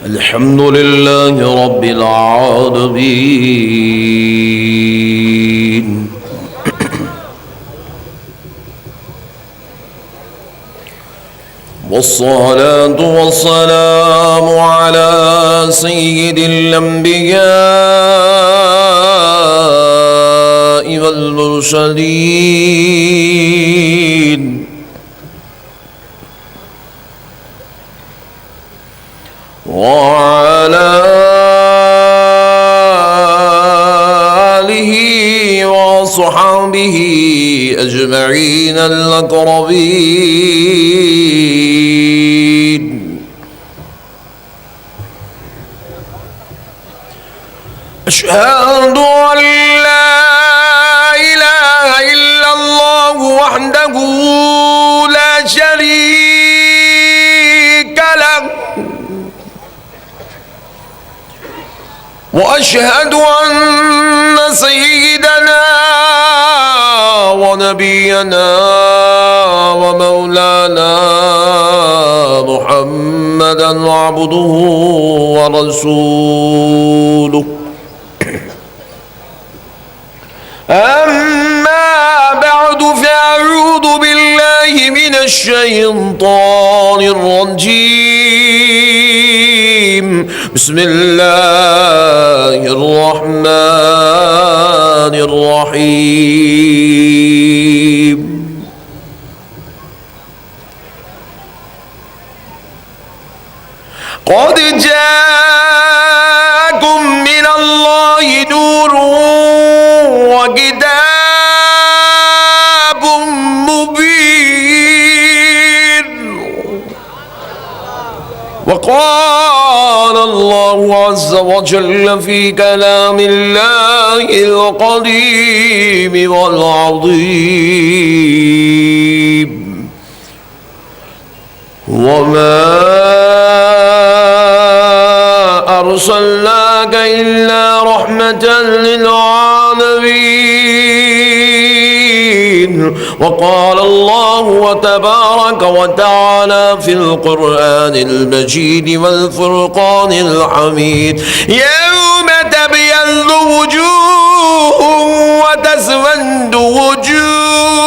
الحمد لله رب العالمين والصلاة والسلام على سيد الأنبياء والمرسلين وعلى آله وصحبه أجمعين الأقربين. أشهد أن لا إله إلا الله وحده لا شريك له وأشهد أن سيدنا ونبينا ومولانا محمدا عبده ورسوله. أما بعد فأعوذ بالله من الشيطان الرجيم. بسم الله الرحمن الرحيم. قد جاءكم من الله نور وكتاب مبين. وقال الله عز وجل في كلام الله القديم والعظيم: وما أرسلناك إلا رحمة للعالمين. وقال الله وتبارك وتعالى في القرآن المجيد والفرقان الحميد: يوم تبيض وجوه وتسود وجوه.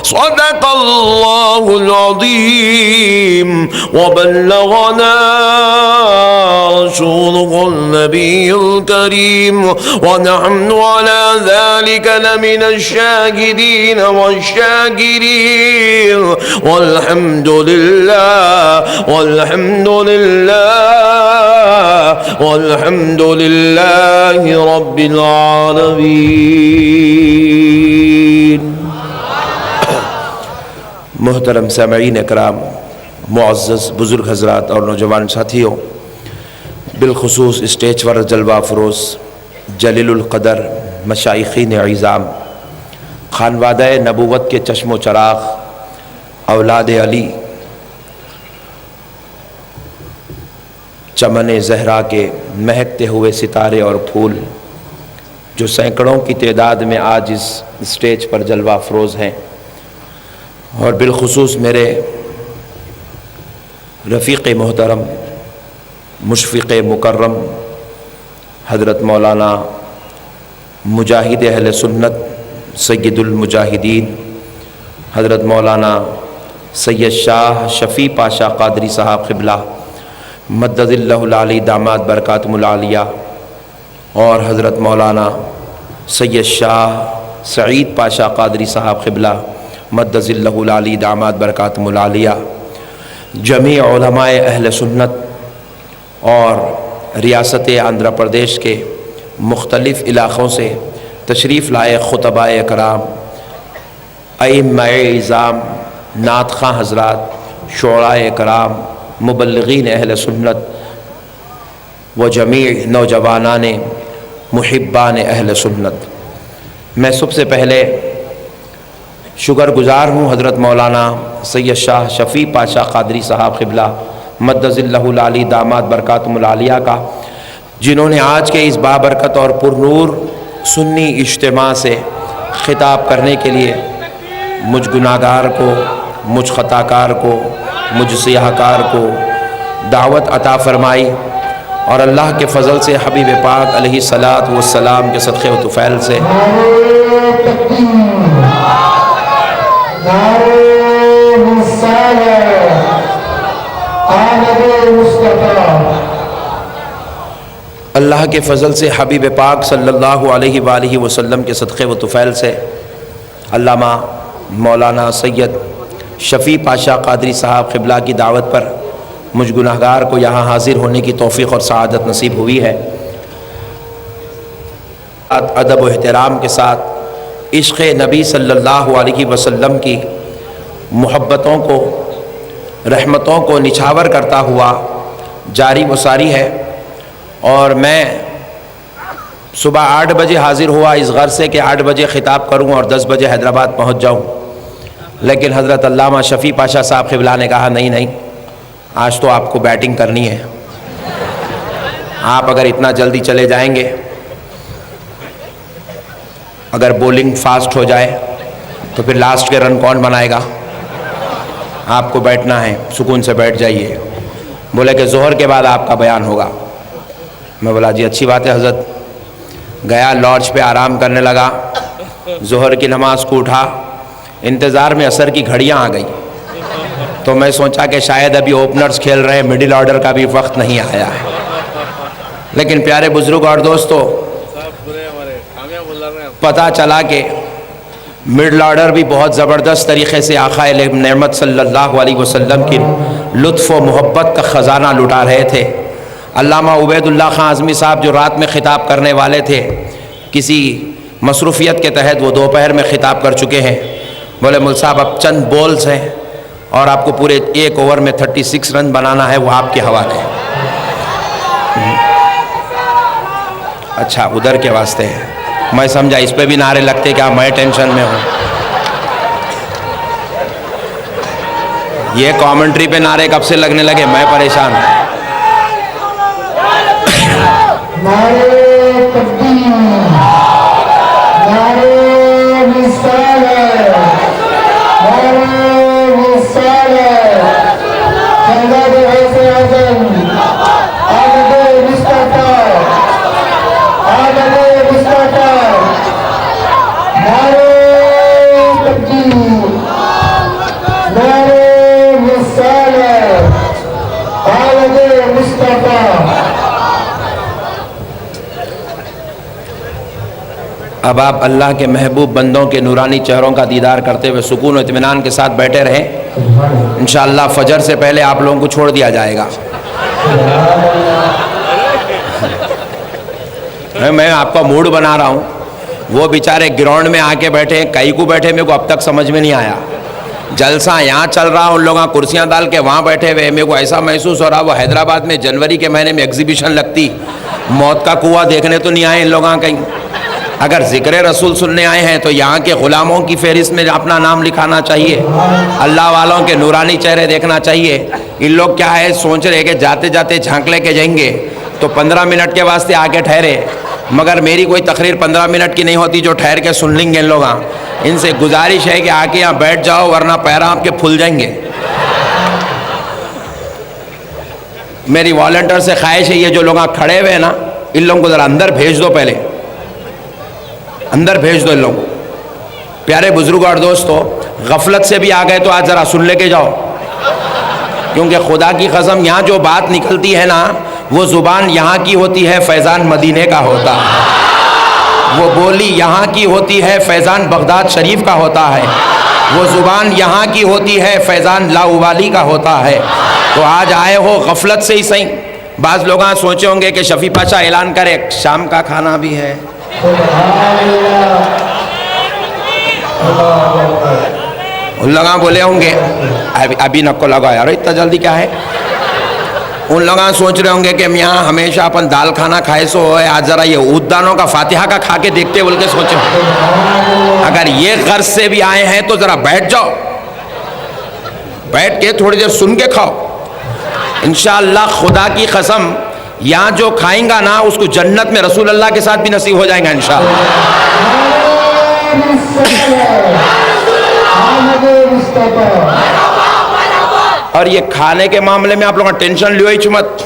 صدق الله العظيم وبلغنا رسوله النبي الكريم، ونحن على ذلك لمن الشاهدين والشاكرين، والحمد لله والحمد لله والحمد لله رب العالمين. محترم سامعین اکرام، معزز بزرگ حضرات اور نوجوان ساتھیوں، بالخصوص اسٹیج پر جلوہ افروز جلیل القدر مشائخین اعظام، خانوادہ نبوت کے چشم و چراغ، اولاد علی، چمن زہرا کے مہکتے ہوئے ستارے اور پھول، جو سینکڑوں کی تعداد میں آج اس اسٹیج پر جلوہ افروز ہیں، اور بالخصوص میرے رفیق محترم مشفق مکرم حضرت مولانا مجاہد اہل سنت سید المجاہدین حضرت مولانا سید شاہ شفیع پاشا قادری صاحب قبلہ مدد اللہ العلی داماد برکاتم العالیہ، اور حضرت مولانا سید شاہ سعید پاشا قادری صاحب قبلہ مدد اللہ العلی داماد برکاتم العالیہ، جمیع علماء اہل سنت اور ریاست آندھرا پردیش کے مختلف علاقوں سے تشریف لائے خطباء اکرام، ائمہ اعظام، نعت خواں حضرات، شعراء اکرام، مبلغین اہل سنت و جمیع نوجوانان محبان اہل سنت، میں سب سے پہلے شکر گزار ہوں حضرت مولانا سید شاہ شفیع پاشا قادری صاحب قبلہ مدد اللہ العلی داماد برکاتم العالیہ کا، جنہوں نے آج کے اس بابرکت اور پرنور سنی اجتماع سے خطاب کرنے کے لیے مجھ گناہگار کو، مجھ خطاکار کو، مجھ سیاہکار کو دعوت عطا فرمائی، اور اللہ کے فضل سے حبیب پاک علیہ الصلاۃ والسلام کے صدقے و طفیل سے اللہ کے فضل سے حبیب پاک صلی اللہ علیہ وآلہ وسلم کے صدقے و طفیل سے علامہ مولانا سید شفیع پاشا قادری صاحب قبلہ کی دعوت پر مجھ گناہگار کو یہاں حاضر ہونے کی توفیق اور سعادت نصیب ہوئی ہے۔ ادب و احترام کے ساتھ عشق نبی صلی اللہ علیہ وسلم کی محبتوں کو، رحمتوں کو نچھاور کرتا ہوا جاری و ساری ہے، اور میں صبح 8 بجے حاضر ہوا اس غرض سے کہ 8 بجے خطاب کروں اور 10 بجے حیدرآباد پہنچ جاؤں، لیکن حضرت علامہ شفیع پاشا صاحب قبلہ نے کہا نہیں، آج تو آپ کو بیٹنگ کرنی ہے، آپ اگر اتنا جلدی چلے جائیں گے، اگر بولنگ فاسٹ ہو جائے تو پھر لاسٹ کے رن کون بنائے گا؟ آپ کو بیٹھنا ہے، سکون سے بیٹھ جائیے۔ بولے کہ ظہر کے بعد آپ کا بیان ہوگا۔ میں بولا جی اچھی بات ہے حضرت۔ گیا لانچ پہ آرام کرنے لگا، ظہر کی نماز کو اٹھا، انتظار میں عصر کی گھڑیاں آ گئی، تو میں سوچا کہ شاید ابھی اوپنرز کھیل رہے ہیں، مڈل آرڈر کا بھی وقت نہیں آیا ہے۔ لیکن پیارے بزرگ اور دوستو، پتہ چلا کہ مڈل آرڈر بھی بہت زبردست طریقے سے آقا نعمت صلی اللہ علیہ وسلم کی لطف و محبت کا خزانہ لٹا رہے تھے۔ علامہ عبید اللہ خان اعظمی صاحب جو رات میں خطاب کرنے والے تھے، کسی مصروفیت کے تحت وہ دوپہر میں خطاب کر چکے ہیں۔ بولے مول صاحب اب چند بولز ہیں اور آپ کو پورے 1 اوور میں 36 رن بنانا ہے، وہ آپ کے حوالے ہے۔ اچھا ادھر کے واسطے ہے، میں سمجھا اس پہ بھی نعرے لگتے کیا میں ٹینشن میں ہوں۔ یہ کامنٹری پہ نعرے کب سے لگنے لگے، میں پریشان ہوں۔ اب آپ اللہ کے محبوب بندوں کے نورانی چہروں کا دیدار کرتے ہوئے سکون و اطمینان کے ساتھ بیٹھے رہیں۔ انشاءاللہ فجر سے پہلے آپ لوگوں کو چھوڑ دیا جائے گا۔ میں آپ کا موڈ بنا رہا ہوں، وہ بیچارے گراؤنڈ میں آ کے بیٹھے، کئی کو بیٹھے، میرے کو اب تک سمجھ میں نہیں آیا۔ جلسہ یہاں چل رہا، ان لوگوں کرسیاں ڈال کے وہاں بیٹھے ہوئے، میرے کو ایسا محسوس ہو رہا وہ حیدرآباد میں جنوری کے مہینے میں ایگزیبیشن لگتی، موت کا کنواں دیکھنے تو نہیں آئے ان لوگوں کہیں۔ اگر ذکر رسول سننے آئے ہیں تو یہاں کے غلاموں کی فہرست میں اپنا نام لکھانا چاہیے، اللہ والوں کے نورانی چہرے دیکھنا چاہیے۔ ان لوگ کیا ہے سوچ رہے کہ جاتے جاتے جھانک لے کے جائیں گے تو 15 منٹ کے واسطے آگے ٹھہرے، مگر میری کوئی تقریر 15 منٹ کی نہیں ہوتی جو ٹھہر کے سن لیں گے ان لوگ۔ ان سے گزارش ہے کہ آ کے یہاں بیٹھ جاؤ ورنہ پیرا آپ کے پھول جائیں گے۔ میری والنٹر سے خواہش ہے یہ جو لوگ کھڑے ہوئے ہیں نا، ان لوگوں کو ذرا اندر بھیج دو، پہلے اندر بھیج دو ان لوگوں کو۔ پیارے بزرگ اور دوستو، غفلت سے بھی آ گئے تو آج ذرا سن لے کے جاؤ، کیونکہ خدا کی قسم یہاں جو بات نکلتی ہے نا، وہ زبان یہاں کی ہوتی ہے، فیضان مدینے کا ہوتا ہے۔ وہ بولی یہاں کی ہوتی ہے، فیضان بغداد شریف کا ہوتا ہے۔ وہ زبان یہاں کی ہوتی ہے، فیضان لاؤوالی کا ہوتا ہے۔ تو آج آئے ہو غفلت سے ہی صحیح۔ بعض لوگ سوچے ہوں گے کہ شفیع پاشا اعلان کرے شام کا کھانا بھی ہے، ان لوگ بولے ہوں گے ابھی نکو لگا یار اتنا جلدی کیا ہے۔ ان لوگ سوچ رہے ہوں گے کہ میاں ہمیشہ اپن دال کھانا کھائے سو ہے، آج ذرا یہ عود دانوں کا فاتحہ کا کھا کے دیکھتے بول کے سوچے۔ اگر یہ غرض سے بھی آئے ہیں تو ذرا بیٹھ جاؤ، بیٹھ کے تھوڑی دیر سن کے کھاؤ۔ انشاءاللہ خدا کی قسم یہاں جو کھائیں گا نا اس کو جنت میں رسول اللہ کے ساتھ بھی نصیب ہو جائیں گا انشاءاللہ۔ اور یہ کھانے کے معاملے میں آپ لوگوں کا ٹینشن لیو ہی مت.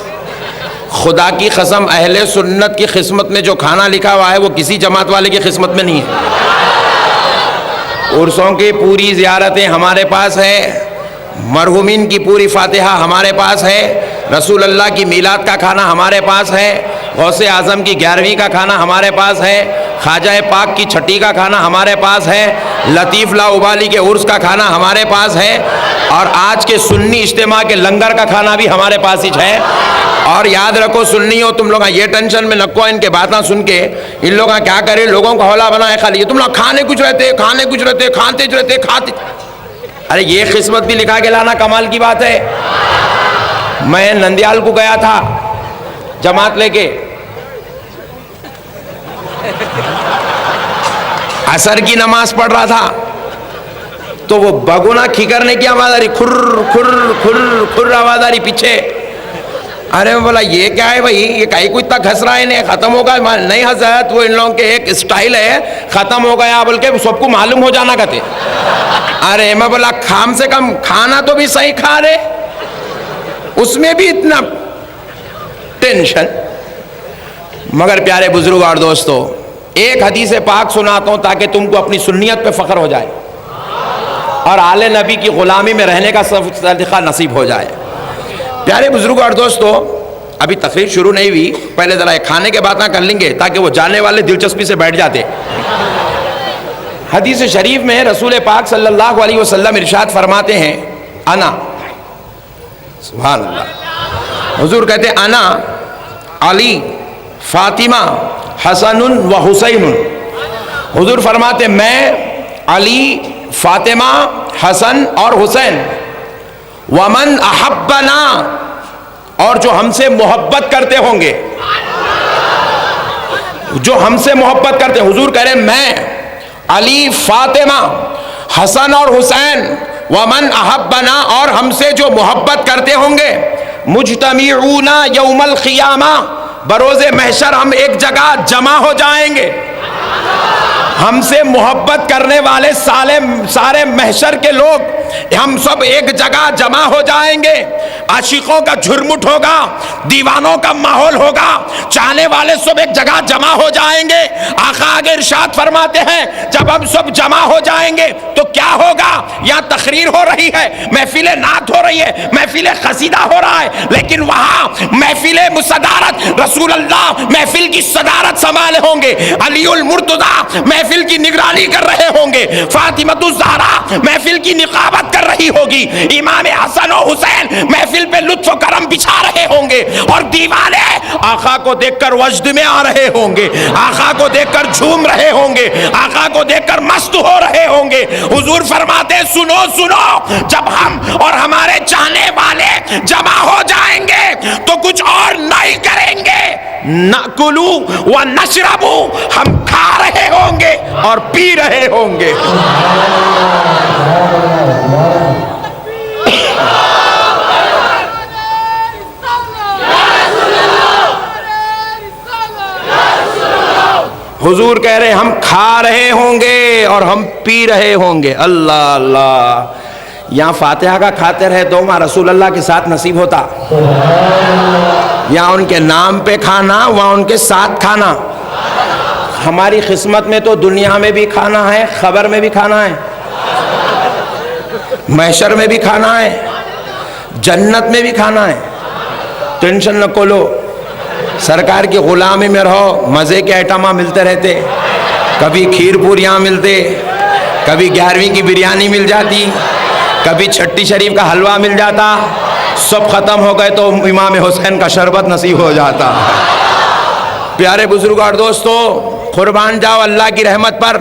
خدا کی قسم اہل سنت کی قسمت میں جو کھانا لکھا ہوا ہے وہ کسی جماعت والے کی قسمت میں نہیں ہے. عرسوں کی پوری زیارتیں ہمارے پاس ہے، مرحومین کی پوری فاتحہ ہمارے پاس ہے، رسول اللہ کی میلاد کا کھانا ہمارے پاس ہے، غوث اعظم کی 11ویں کا کھانا ہمارے پاس ہے، خواجہ پاک کی 6ٹی کا کھانا ہمارے پاس ہے، لطیف لا ابالی کے عرس کا کھانا ہمارے پاس ہے، اور آج کے سنی اجتماع کے لنگر کا کھانا بھی ہمارے پاس ہی ہے. اور یاد رکھو سنی ہو تم لوگ یہ ٹینشن میں نکو ان کے باتیں سن کے ان لوگ کیا کرے لوگوں کو حوالہ بنائے خالی تم لوگ کھانے کچھ رہتے کھاتے. ارے یہ قسمت بھی لکھا کے لانا کمال کی بات ہے. میں نندیال کو گیا تھا جماعت لے کے، عصر کی نماز پڑھ رہا تھا تو وہ بگونا کھکرنے کی آواز آ رہی، کھر کھر کھر کھر آواز آ رہی پیچھے. ارے میں بولا یہ کیا ہے بھائی، یہ کہیں کو اتنا گھس رہا ہے نہیں ختم ہوگا. نہیں حضرت وہ ان لوگوں کے ایک اسٹائل ہے، ختم ہو گیا بول کے سب کو معلوم ہو جانا کہتے. ارے میں بولا کام سے کم کھانا تو بھی صحیح کھا رہے، اس میں بھی اتنا ٹینشن. مگر پیارے بزرگ اور دوستو ایک حدیث پاک سناتا ہوں تاکہ تم کو اپنی سنیت پہ فخر ہو جائے اور آل نبی کی غلامی میں رہنے کا صدقہ نصیب ہو جائے. پیارے بزرگ اور دوستو ابھی تقریر شروع نہیں ہوئی، پہلے ذرا کھانے کے باتیں کر لیں گے تاکہ وہ جانے والے دلچسپی سے بیٹھ جاتے. حدیث شریف میں رسول پاک صلی اللہ علیہ وسلم ارشاد فرماتے ہیں انا، سبحان اللہ، حضور کہتے ہیں انا علی فاطمہ حسن و حسین. حضور فرماتے میں علی فاطمہ حسن اور حسین، ومن احبنا، اور جو ہم سے محبت کرتے ہوں گے، جو ہم سے محبت کرتے. حضور کہہ رہے میں علی فاطمہ حسن اور حسین، ومن احبنا، اور ہم سے جو محبت کرتے ہوں گے، مجتمعون یوم القیامہ، بروز محشر ہم ایک جگہ جمع ہو جائیں گے. ہم سے محبت کرنے والے سارے محشر کے لوگ ہم سب ایک جگہ جمع ہو جائیں گے. عاشقوں کا جھرمٹ ہوگا، دیوانوں کا ماحول ہوگا، چاہنے والے سب ایک جگہ جمع ہو جائیں گے. آقا آگے ارشاد فرماتے ہیں جب ہم سب جمع ہو جائیں گے تو کیا ہوگا؟ یہاں تقریر ہو رہی ہے، محفل نعت ہو رہی ہے، محفل قصیدہ ہو رہا ہے، لیکن وہاں محفل صدارت رسول اللہ محفل کی صدارت سنبھالے ہوں گے، علی المرتضیٰ محفل کی نگرانی کر رہے ہوں گے، فاطمہ الزہرا محفل کی نقابت کر رہی ہوگی، امام حسن و حسین محفل پہ لطف و کرم بچھا رہے ہوں گے، اور دیوانے آقا کو دیکھ کر وجد میں آ رہے ہوں گے، آقا کو دیکھ کر جھوم رہے ہوں گے، آقا کو دیکھ کر مست ہو رہے ہوں گے. حضور فرماتے سنو سنو، جب ہم اور ہمارے چاہنے والے جمع ہو جائیں گے تو کچھ اور نہیں کریں گے، نأکلو و نشربو، ہم کھا رہے ہوں گے اور پی رہے ہوں گے. حضور کہہ رہے ہم کھا رہے ہوں گے اور ہم پی رہے ہوں گے. اللہ اللہ، یہاں فاتحہ کا کھاتے رہے تو وہاں رسول اللہ کے ساتھ نصیب ہوتا. یہاں ان کے نام پہ کھانا، وہاں ان کے ساتھ کھانا. ہماری قسمت میں تو دنیا میں بھی کھانا ہے، خبر میں بھی کھانا ہے، محشر میں بھی کھانا ہے، جنت میں بھی کھانا ہے. ٹینشن نہ کولو، سرکار کی غلامی میں رہو، مزے کے آئٹماں ملتے رہتے. کبھی کھیر پوریاں ملتے، کبھی 11ویں کی بریانی مل جاتی، کبھی چھٹی شریف کا حلوہ مل جاتا. سب ختم ہو گئے تو امام حسین کا شربت نصیب ہو جاتا. پیارے بزرگ اور دوستو قربان جاؤ اللہ کی رحمت پر.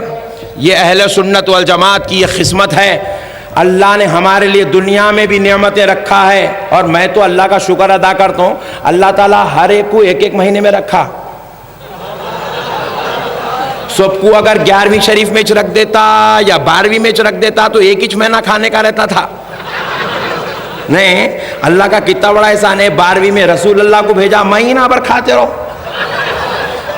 یہ اہل سنت والجماعت کی یہ قسمت ہے. اللہ نے ہمارے لیے دنیا میں بھی نعمتیں رکھا ہے، اور میں تو اللہ کا شکر ادا کرتا ہوں، اللہ تعالیٰ ہر ایک کو ایک ایک مہینے میں رکھا. سب کو اگر 11ویں شریف میں رکھ دیتا یا 12ویں میں رکھ دیتا تو ایک ہی مہینہ کھانے کا رہتا تھا. نہیں، اللہ کا کتنا بڑا احسان ہے، 12ویں میں رسول اللہ کو بھیجا، مہینہ بھر کھاتے رہو.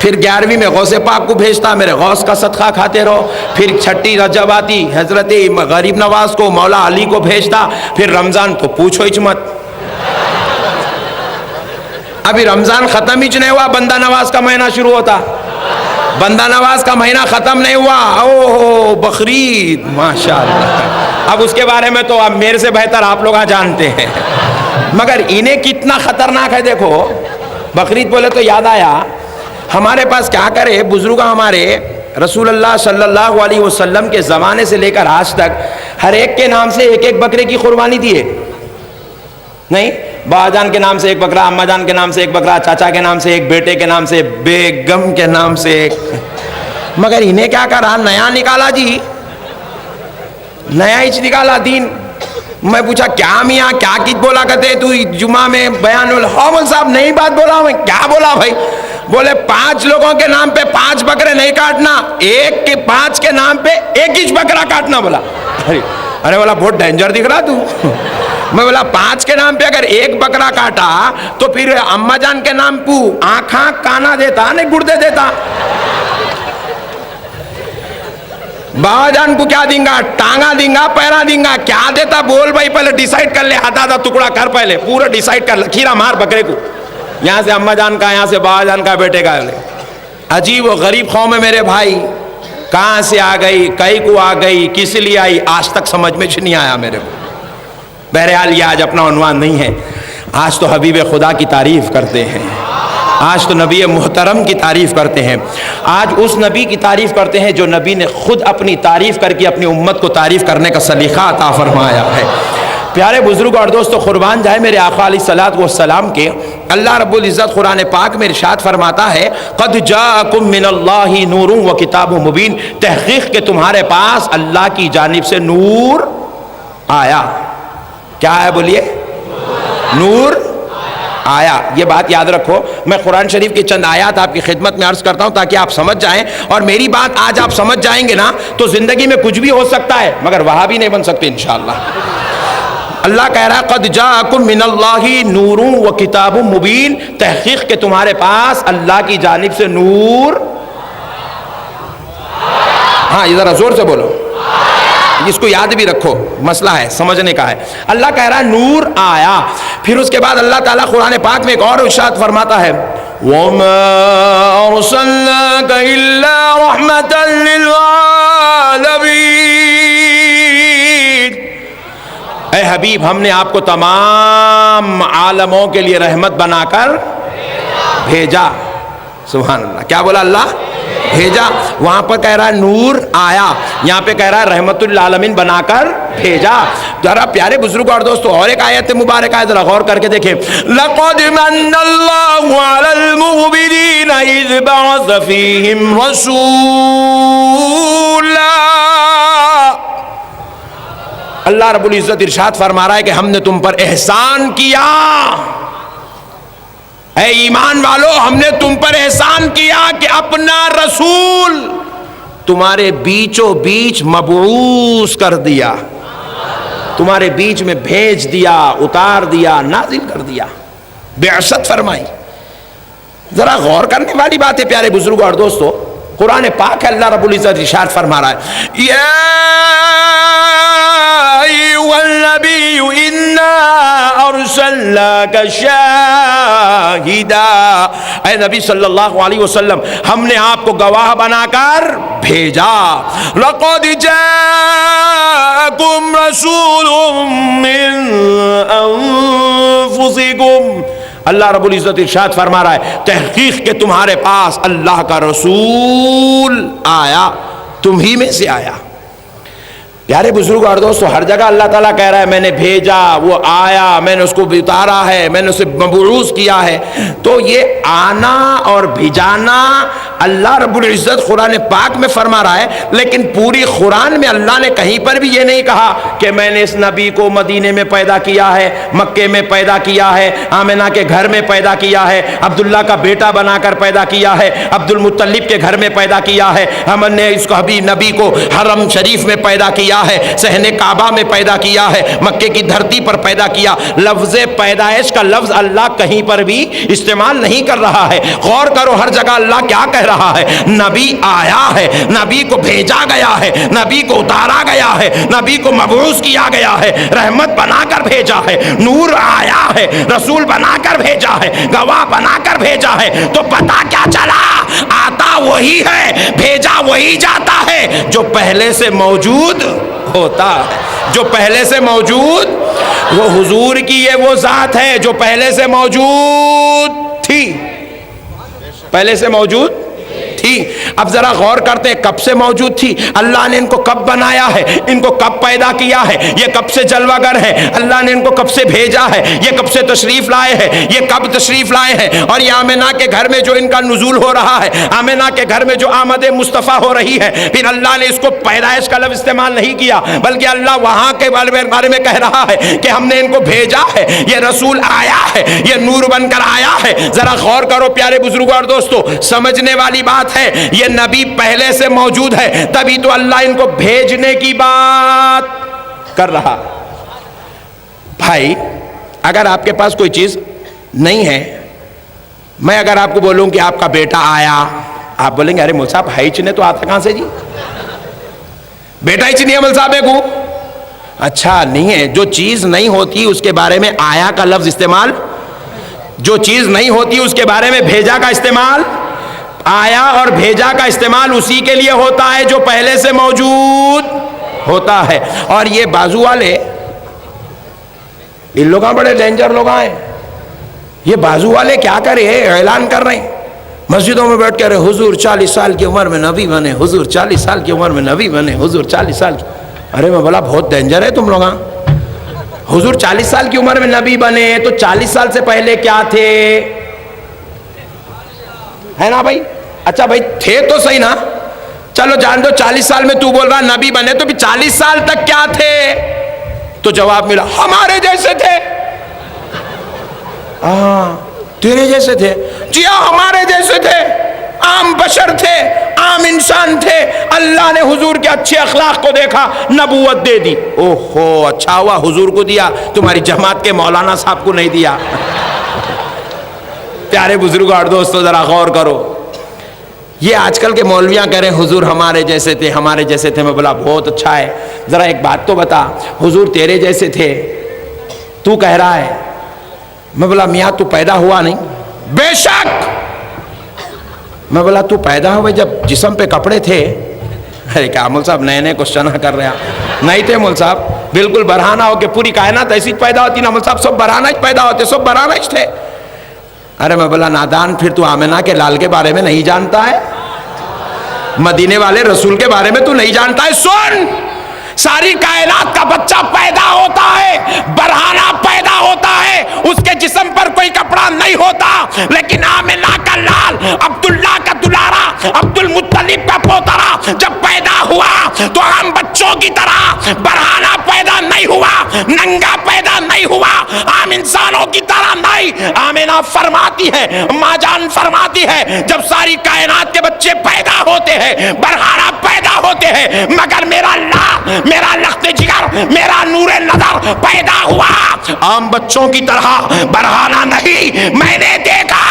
پھر 11ویں میں غوث پاک کو بھیجتا، میرے غوث کا صدقہ کھاتے رہو. پھر چھٹی رجب آتی، حضرت غریب نواز کو، مولا علی کو بھیجتا. پھر رمضان تو پوچھو ہی مت. ابھی رمضان ختم ہی نہیں ہوا، بندہ نواز کا مہینہ شروع ہوتا. بندہ نواز کا مہینہ ختم نہیں ہوا، اوہ بقرعید، ماشاءاللہ. اب اس کے بارے میں تو اب میرے سے بہتر آپ لوگ جانتے ہیں، مگر انہیں کتنا خطرناک ہے. دیکھو بقرعید بولے تو یاد آیا، ہمارے پاس کیا کرے بزرگ ہمارے رسول اللہ صلی اللہ علیہ وسلم کے زمانے سے لے کر آج تک ہر ایک کے نام سے ایک ایک بکرے کی قربانی دیے. نہیں، با جان کے نام سے ایک بکرا، اماں جان کے نام سے ایک بکرا، چاچا کے نام سے ایک، بیٹے کے نام سے، بیگم کے نام سے ایک. مگر انہیں کیا کرا، نیا نکالا جی، نیا ہی نکالا دین. میں پوچھا کیا میاں کیا کچھ بولا کرتے تو جمعہ میں بیان؟ مول صاحب نئی بات بولا میں. کیا بولا بھائی؟ بولے 5 لوگوں کے نام پہ 5 بکرے نہیں کاٹنا، ایک کے 5 کے نام پہ ایک ہی بکرا کاٹنا. بولا ارے بولا بہت ڈینجر دکھ رہا تو. میں بولا 5 کے نام پہ اگر ایک بکرا کاٹا تو پھر اماں جان کے نام پہ آنکھاں کانا دیتا نہیں گردے دیتا. بابا جان کو کیا دیں گا؟ ٹانگا دیں گا، پیرا دیں گا، کیا دیتا بول بھائی؟ پہلے ڈیسائیڈ کر لے، آدھا ٹکڑا کر، پہلے پورا ڈیسائیڈ کر، لکیرہ مار بکرے کو. یہاں سے اماں جان کا، یہاں سے بابا جان کا، بیٹے کا. عجیب و غریب قوم ہے میرے بھائی، کہاں سے آ گئی، کئی کو آ گئی، کس لیے آئی، آج تک سمجھ میں نہیں آیا میرے کو. بہرحال یہ آج اپنا عنوان نہیں ہے. آج تو حبیب خدا کی تعریف کرتے ہیں، آج تو نبی محترم کی تعریف کرتے ہیں. آج اس نبی کی تعریف کرتے ہیں جو نبی نے خود اپنی تعریف کر کے اپنی امت کو تعریف کرنے کا سلیقہ عطا فرمایا ہے. پیارے بزرگ اور دوستو، قربان جائے میرے آقا علیہ الصلوۃ والسلام کے، اللہ رب العزت قرآن پاک میں ارشاد فرماتا ہے قد جاءکم من اللہ نور و کتاب مبین. تحقیق کہ تمہارے پاس اللہ کی جانب سے نور آیا. کیا ہے بولیے؟ نور آیا. یہ بات یاد رکھو. میں قرآن شریف کی چند آیات آپ کی خدمت میں عرض کرتا ہوں تاکہ آپ سمجھ جائیں، اور میری بات آج آپ سمجھ جائیں گے نا تو زندگی میں کچھ بھی ہو سکتا ہے مگر وہاں بھی نہیں بن سکتے انشاءاللہ. اللہ کہہ رہا ہے قد جاءکم من اللہ نور و کتاب مبین. تحقیق کہ تمہارے پاس اللہ کی جانب سے نور. ہاں یہ ذرا زور سے بولو، اس کو یاد بھی رکھو، مسئلہ ہے سمجھنے کا ہے. اللہ کہہ رہا ہے نور آیا. پھر اس کے بعد اللہ تعالیٰ قرآن پاک میں ایک اور ارشاد فرماتا ہے وَمَا أَرْسَلْنَاكَ إِلَّا رَحْمَةً لِلْعَالَمِينَ. اے حبیب ہم نے آپ کو تمام عالموں کے لیے رحمت بنا کر بھیجا. سبحان اللہ. کیا بولا اللہ؟ بھیجا. وہاں پر کہہ رہا ہے نور آیا، یہاں پہ کہہ رہا ہے رحمت للعالمین بنا کر بھیجا. ذرا پیارے بزرگوں اور دوستو اور ایک آیت مبارکہ ہے، ذرا غور کر کے دیکھیں. لَقَدْ مَنَّ اللَّهُ عَلَى الْمُؤْمِنِينَ إِذْ بَعَثَ فِيهِمْ رَسُولًا. اللہ رب العزت ارشاد فرما رہا ہے کہ ہم نے تم پر احسان کیا. اے ایمان والو، ہم نے تم پر احسان کیا کہ اپنا رسول تمہارے بیچو بیچ مبعوث کر دیا، تمہارے بیچ میں بھیج دیا، اتار دیا، نازل کر دیا، بعثت فرمائی. ذرا غور کرنے والی بات ہے پیارے بزرگوں اور دوستو. قرآن پاک ہے، اللہ رب العزت ارشاد فرما رہا ہے یا ایھا النبی انا ارسلناک شاہدا. اے نبی صلی اللہ علیہ وسلم ہم نے آپ کو گواہ بنا کر بھیجا. لقد جاءکم رسول من انفسکم. اللہ رب العزت ارشاد فرما رہا ہے تحقیق کہ تمہارے پاس اللہ کا رسول آیا، تم ہی میں سے آیا. پیارے بزرگ اور دوستو، ہر جگہ اللہ تعالیٰ کہہ رہا ہے میں نے بھیجا، وہ آیا، میں نے اس کو اتارا ہے، میں نے اسے مبعوث کیا ہے. تو یہ آنا اور بھیجانا اللہ رب العزت قرآن پاک میں فرما رہا ہے، لیکن پوری قرآن میں اللہ نے کہیں پر بھی یہ نہیں کہا کہ میں نے اس نبی کو مدینے میں پیدا کیا ہے، مکے میں پیدا کیا ہے، آمنہ کے گھر میں پیدا کیا ہے، عبداللہ کا بیٹا بنا کر پیدا کیا ہے، عبد المطلب کے گھر میں پیدا کیا ہے، ہم نے اس کو نبی کو حرم شریف میں پیدا کیا کیا ہے، صحن کعبہ میں پیدا کیا ہے، مکے کی دھرتی پر پیدا کیا۔ لفظ پیدائش کا لفظ اللہ کہیں پر بھی استعمال نہیں کر رہا ہے۔ غور کرو ہر جگہ اللہ کیا کہہ رہا ہے، نبی آیا ہے، نبی کو بھیجا گیا ہے، نبی کو اتارا گیا ہے، نبی کو مبعوث کیا گیا ہے، رحمت بنا کر بھیجا ہے، نور آیا ہے، رسول بنا کر بھیجا ہے، گواہ بنا کر بھیجا ہے۔ تو پتہ کیا چلا، آتا وہی ہے، بھیجا وہی جاتا ہے جو پہلے سے موجود ہوتا ہے۔ جو پہلے سے موجود، وہ حضور کی یہ وہ ذات ہے جو پہلے سے موجود تھی، پہلے سے موجود تھی۔ اب ذرا غور کرتے ہیں کب سے موجود تھی، اللہ نے ان کو کب بنایا ہے، ان کو کب پیدا کیا ہے، یہ کب سے جلوہ گر ہے، اللہ نے ان کو کب سے بھیجا ہے، یہ کب سے تشریف لائے ہیں، یہ کب تشریف لائے ہیں۔ اور یہ آمنہ کے گھر میں جو ان کا نزول ہو رہا ہے، آمنہ کے گھر میں جو آمد مصطفیٰ ہو رہی ہے، پھر اللہ نے اس کو پیدائش کا لفظ استعمال نہیں کیا، بلکہ اللہ وہاں کے بارے میں کہہ رہا ہے کہ ہم نے ان کو بھیجا ہے، یہ رسول آیا ہے، یہ نور بن کر آیا ہے۔ ذرا غور کرو پیارے بزرگوں اور دوستو، سمجھنے والی بات ہے، یہ نبی پہلے سے موجود ہے، تبھی تو اللہ ان کو بھیجنے کی بات کر رہا۔ بھائی اگر آپ کے پاس کوئی چیز نہیں ہے، میں اگر آپ کو بولوں کہ آپ کا بیٹا آیا، آپ بولیں گے ارے مول صاحب ہے چنے تو آتا کہاں سے جی، بیٹا ہی چنی ہے مول صاحب کو۔ اچھا نہیں ہے، جو چیز نہیں ہوتی اس کے بارے میں آیا کا لفظ استعمال، جو چیز نہیں ہوتی اس کے بارے میں بھیجا کا استعمال، آیا اور بھیجا کا استعمال اسی کے لیے ہوتا ہے جو پہلے سے موجود ہوتا ہے۔ اور یہ بازو والے، ان لوگاں بڑے ڈینجر لوگ ہیں، یہ بازو والے کیا کرے، اعلان کر رہے ہیں مسجدوں میں بیٹھ کے، رہے حضور 40 سال کی عمر میں نبی بنے، حضور 40 سال کی عمر میں نبی بنے، حضور 40 سال کی۔ ارے میں بولا بہت ڈینجر ہے تم لوگاں، حضور 40 سال کی عمر میں نبی بنے تو 40 سال سے پہلے کیا تھے، ہے نا بھائی؟ اچھا بھائی تھے تو صحیح نا، چلو جان دو 40 سال میں تو بول رہا نبی بنے تو بھی 40 سال تک کیا تھے؟ تو جواب ملا ہمارے جیسے تھے۔ تیرے جیسے تھے؟ جی ہاں ہمارے جیسے تھے، عام بشر تھے، عام انسان تھے۔ اللہ نے حضور کے اچھے اخلاق کو دیکھا، نبوت دے دی۔ اوہو اچھا ہوا حضور کو دیا، تمہاری جماعت کے مولانا صاحب کو نہیں دیا۔ پیارے بزرگوں اور دوستو ذرا غور کرو، یہ آج کل کے مولویاں کہہ رہے ہیں حضور ہمارے جیسے تھے، ہمارے جیسے تھے۔ میں بولا بہت اچھا ہے، ذرا ایک بات تو بتا، حضور تیرے جیسے تھے تو کہہ رہا ہے؟ میں بولا میاں تو پیدا ہوا نہیں؟ بے شک۔ میں بولا تو پیدا ہوئے جب جسم پہ کپڑے تھے؟ ارے کیا مول صاحب نئے نئے کوشچن کر رہے ہیں؟ نہیں تھے مول صاحب، بالکل برہانہ ہو کہ پوری کائنات ایسی پیدا ہوتی نا مول صاحب، سب برہانہ ہی پیدا ہوتے، سب برہانہ ہی تھے۔ ارے میں بولا نادان، پھر تو آمنہ کے لال کے بارے میں نہیں جانتا ہے، مدینے والے رسول کے بارے میں تو نہیں جانتا ہے۔ سن، ساری کائنات کا بچہ پیدا ہوتا ہے، برہانہ پیدا ہوتا ہے، اس کے جسم پر کوئی کپڑا نہیں ہوتا، لیکن آمنہ کا لال، عبداللہ کا دلارا، عبد المطلب کا پوترا جب پیدا ہوا تو ہم بچوں کی طرح برہانہ پیدا نہیں ہوا، ننگا پیدا نہیں ہوا، عام انسانوں کی طرح نہیں۔ آمنہ فرماتی ہے، ماں جان فرماتی ہے، جب ساری کائنات کے بچے پیدا ہوتے ہیں، برہانہ پیدا ہوتے ہیں، مگر میرا اللہ، میرا لخت جگر، میرا نور نظر پیدا ہوا عام بچوں کی طرح، برہانہ نہیں۔ میں نے دیکھا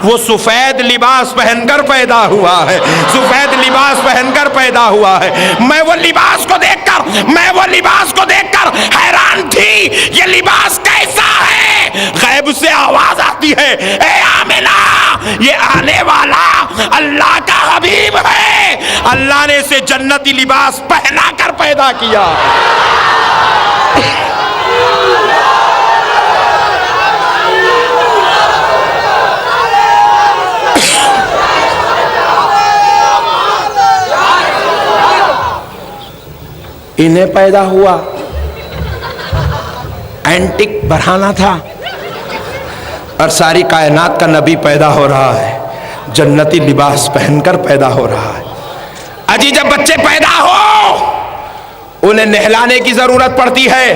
وہ سفید لباس پہن کر پیدا ہوا ہے، سفید لباس پہن کر پیدا ہوا ہے۔ میں وہ لباس کو دیکھ کر حیران تھی، یہ لباس کیسا ہے؟ غیب سے آواز آتی ہے، اے آمنہ یہ آنے والا اللہ کا حبیب ہے، اللہ نے اسے جنتی لباس پہنا کر پیدا کیا۔ انہیں پیدا ہوا، اینٹک برہانہ تھا، اور ساری کائنات کا نبی پیدا ہو رہا ہے، جنتی لباس پہن کر پیدا ہو رہا ہے۔ اجی جب بچے پیدا ہو انہیں نہلانے کی ضرورت پڑتی ہے،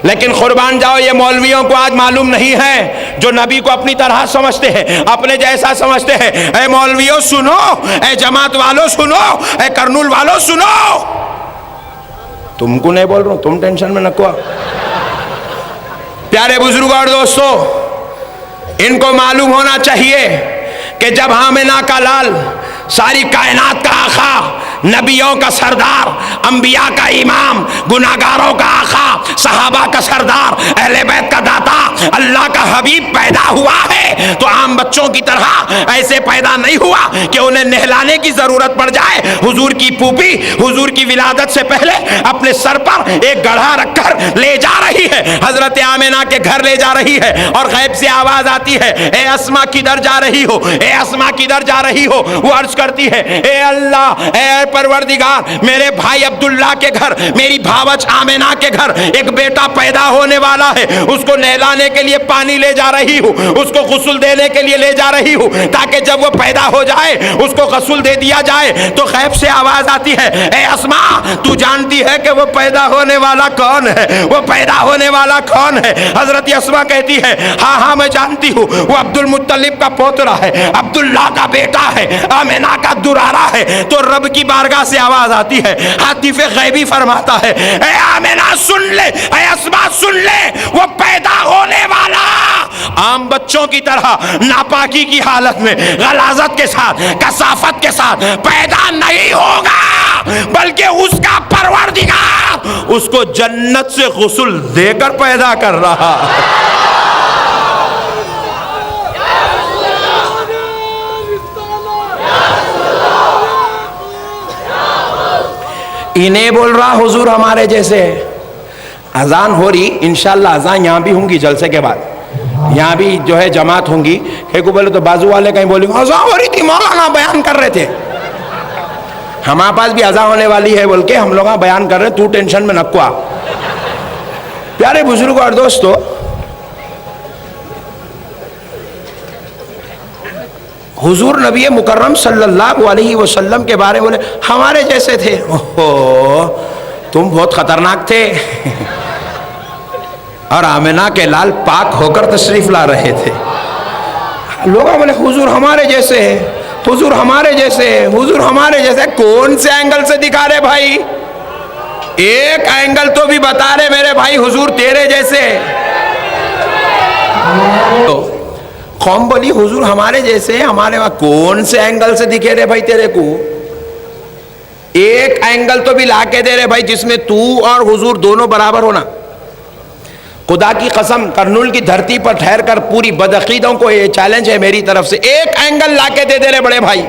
لیکن قربان جاؤ یہ مولویوں کو آج معلوم نہیں ہے، جو نبی کو اپنی طرح سمجھتے ہیں، اپنے جیسا سمجھتے ہیں۔ اے مولویوں سنو، اے جماعت والوں سنو، اے کرنول والوں سنو، تم کو نہیں بول رہا ہوں, تم ٹینشن میں نکوا. پیارے بزرگوں اور دوستوں, ان کو معلوم ہونا چاہیے کہ جب آمنہ کا لال, ساری کائنات کا آقا, نبیوں کا سردار, انبیاء کا امام, گناہگاروں کا آقا, صحابہ کا سردار, اہل بیت کا داتا, اللہ کا حبیب پیدا ہوا ہے تو عام بچوں کی طرح ایسے پیدا نہیں ہوا کہ انہیں نہلانے کی ضرورت پڑ جائے. حضور کی پھوپھی حضور کی ولادت سے پہلے اپنے سر پر ایک گڑھا رکھ کر لے جا رہی ہے, حضرت آمنہ کے گھر لے جا رہی ہے, اور غیب سے آواز آتی ہے, اے اسما کدھر جا رہی ہو, اے اسما کدھر جا رہی ہو. وہ عرض کرتی ہے, اے اللہ, اے پروردگار, میرے بھائی عبداللہ کے گھر, میری بھاوچ آمنہ کے گھر ایک بیٹا پیدا ہونے والا ہے, اس کو نہلانے کے لیے پانی لے جا رہی ہوں, اس کو غسل دینے کے لیے لے جا رہی ہوں, تاکہ جب وہ پیدا ہو جائے اس کو غسل دے دیا جائے. تو غیب سے آواز آتی ہے, اے اسما, تو جانتی ہے کہ وہ پیدا ہونے والا کون ہے, وہ پیدا ہونے والا کون ہے. حضرت اسما کہتی ہے, ہاں ہاں میں جانتی ہوں, وہ عبد المطلب کا پوترا ہے, عبداللہ کا بیٹا ہے, آمنہ کا دلارا ہے. تو رب کی بارگاہ سے آواز آتی ہے, حاتف غیبی فرماتا ہے, اے آمنہ سن لے, اے اسما سن لے, وہ پیدا ہونے والا عام بچوں کی طرح ناپاکی کی حالت میں غلاظت کے ساتھ, کثافت کے ساتھ پیدا نہیں ہوگا, بلکہ اس کا پروردگار اس کو جنت سے غسل دے کر پیدا کر رہا ہے. انہیں بول رہا حضور ہمارے جیسے. اذان ہو رہی, انشاءاللہ اذان یہاں بھی ہوں گی جلسے کے بعد, یہاں بھی جو ہے جماعت ہوں گی. ایک بولے تو بازو والے کہیں بولیں اذان ہو رہی تھی, مولانا بیان کر رہے تھے. ہمارے پاس بھی اذان ہونے والی ہے بول کے ہم لوگ بیان کر رہے, تو ٹینشن میں نکوا. پیارے بزرگوں اور دوستو, حضور نبی مکرم صلی اللہ علیہ وسلم کے بارے بولے ہمارے جیسے تھے. اوہو, تم بہت خطرناک تھے. اور آمنہ کے لال پاک ہو کر تشریف لا رہے تھے. لوگ بولے حضور ہمارے جیسے ہیں, حضور ہمارے جیسے ہیں, حضور ہمارے جیسے. کون سے اینگل سے دکھا رہے بھائی؟ ایک اینگل تو بھی بتا رہے میرے بھائی, حضور تیرے جیسے. قوم بولی حضور ہمارے جیسے, ہمارے وہاں کون سے اینگل سے دکھے رہے بھائی تیرے کو؟ ایک اینگل تو بھی لا کے دے رہے بھائی جس میں تو اور حضور دونوں برابر ہونا. خدا کی قسم, کرنول کی دھرتی پر ٹھہر کر پوری بدعقیدوں کو یہ چیلنج ہے میری طرف سے, ایک اینگل لا کے دے رہے بڑے بھائی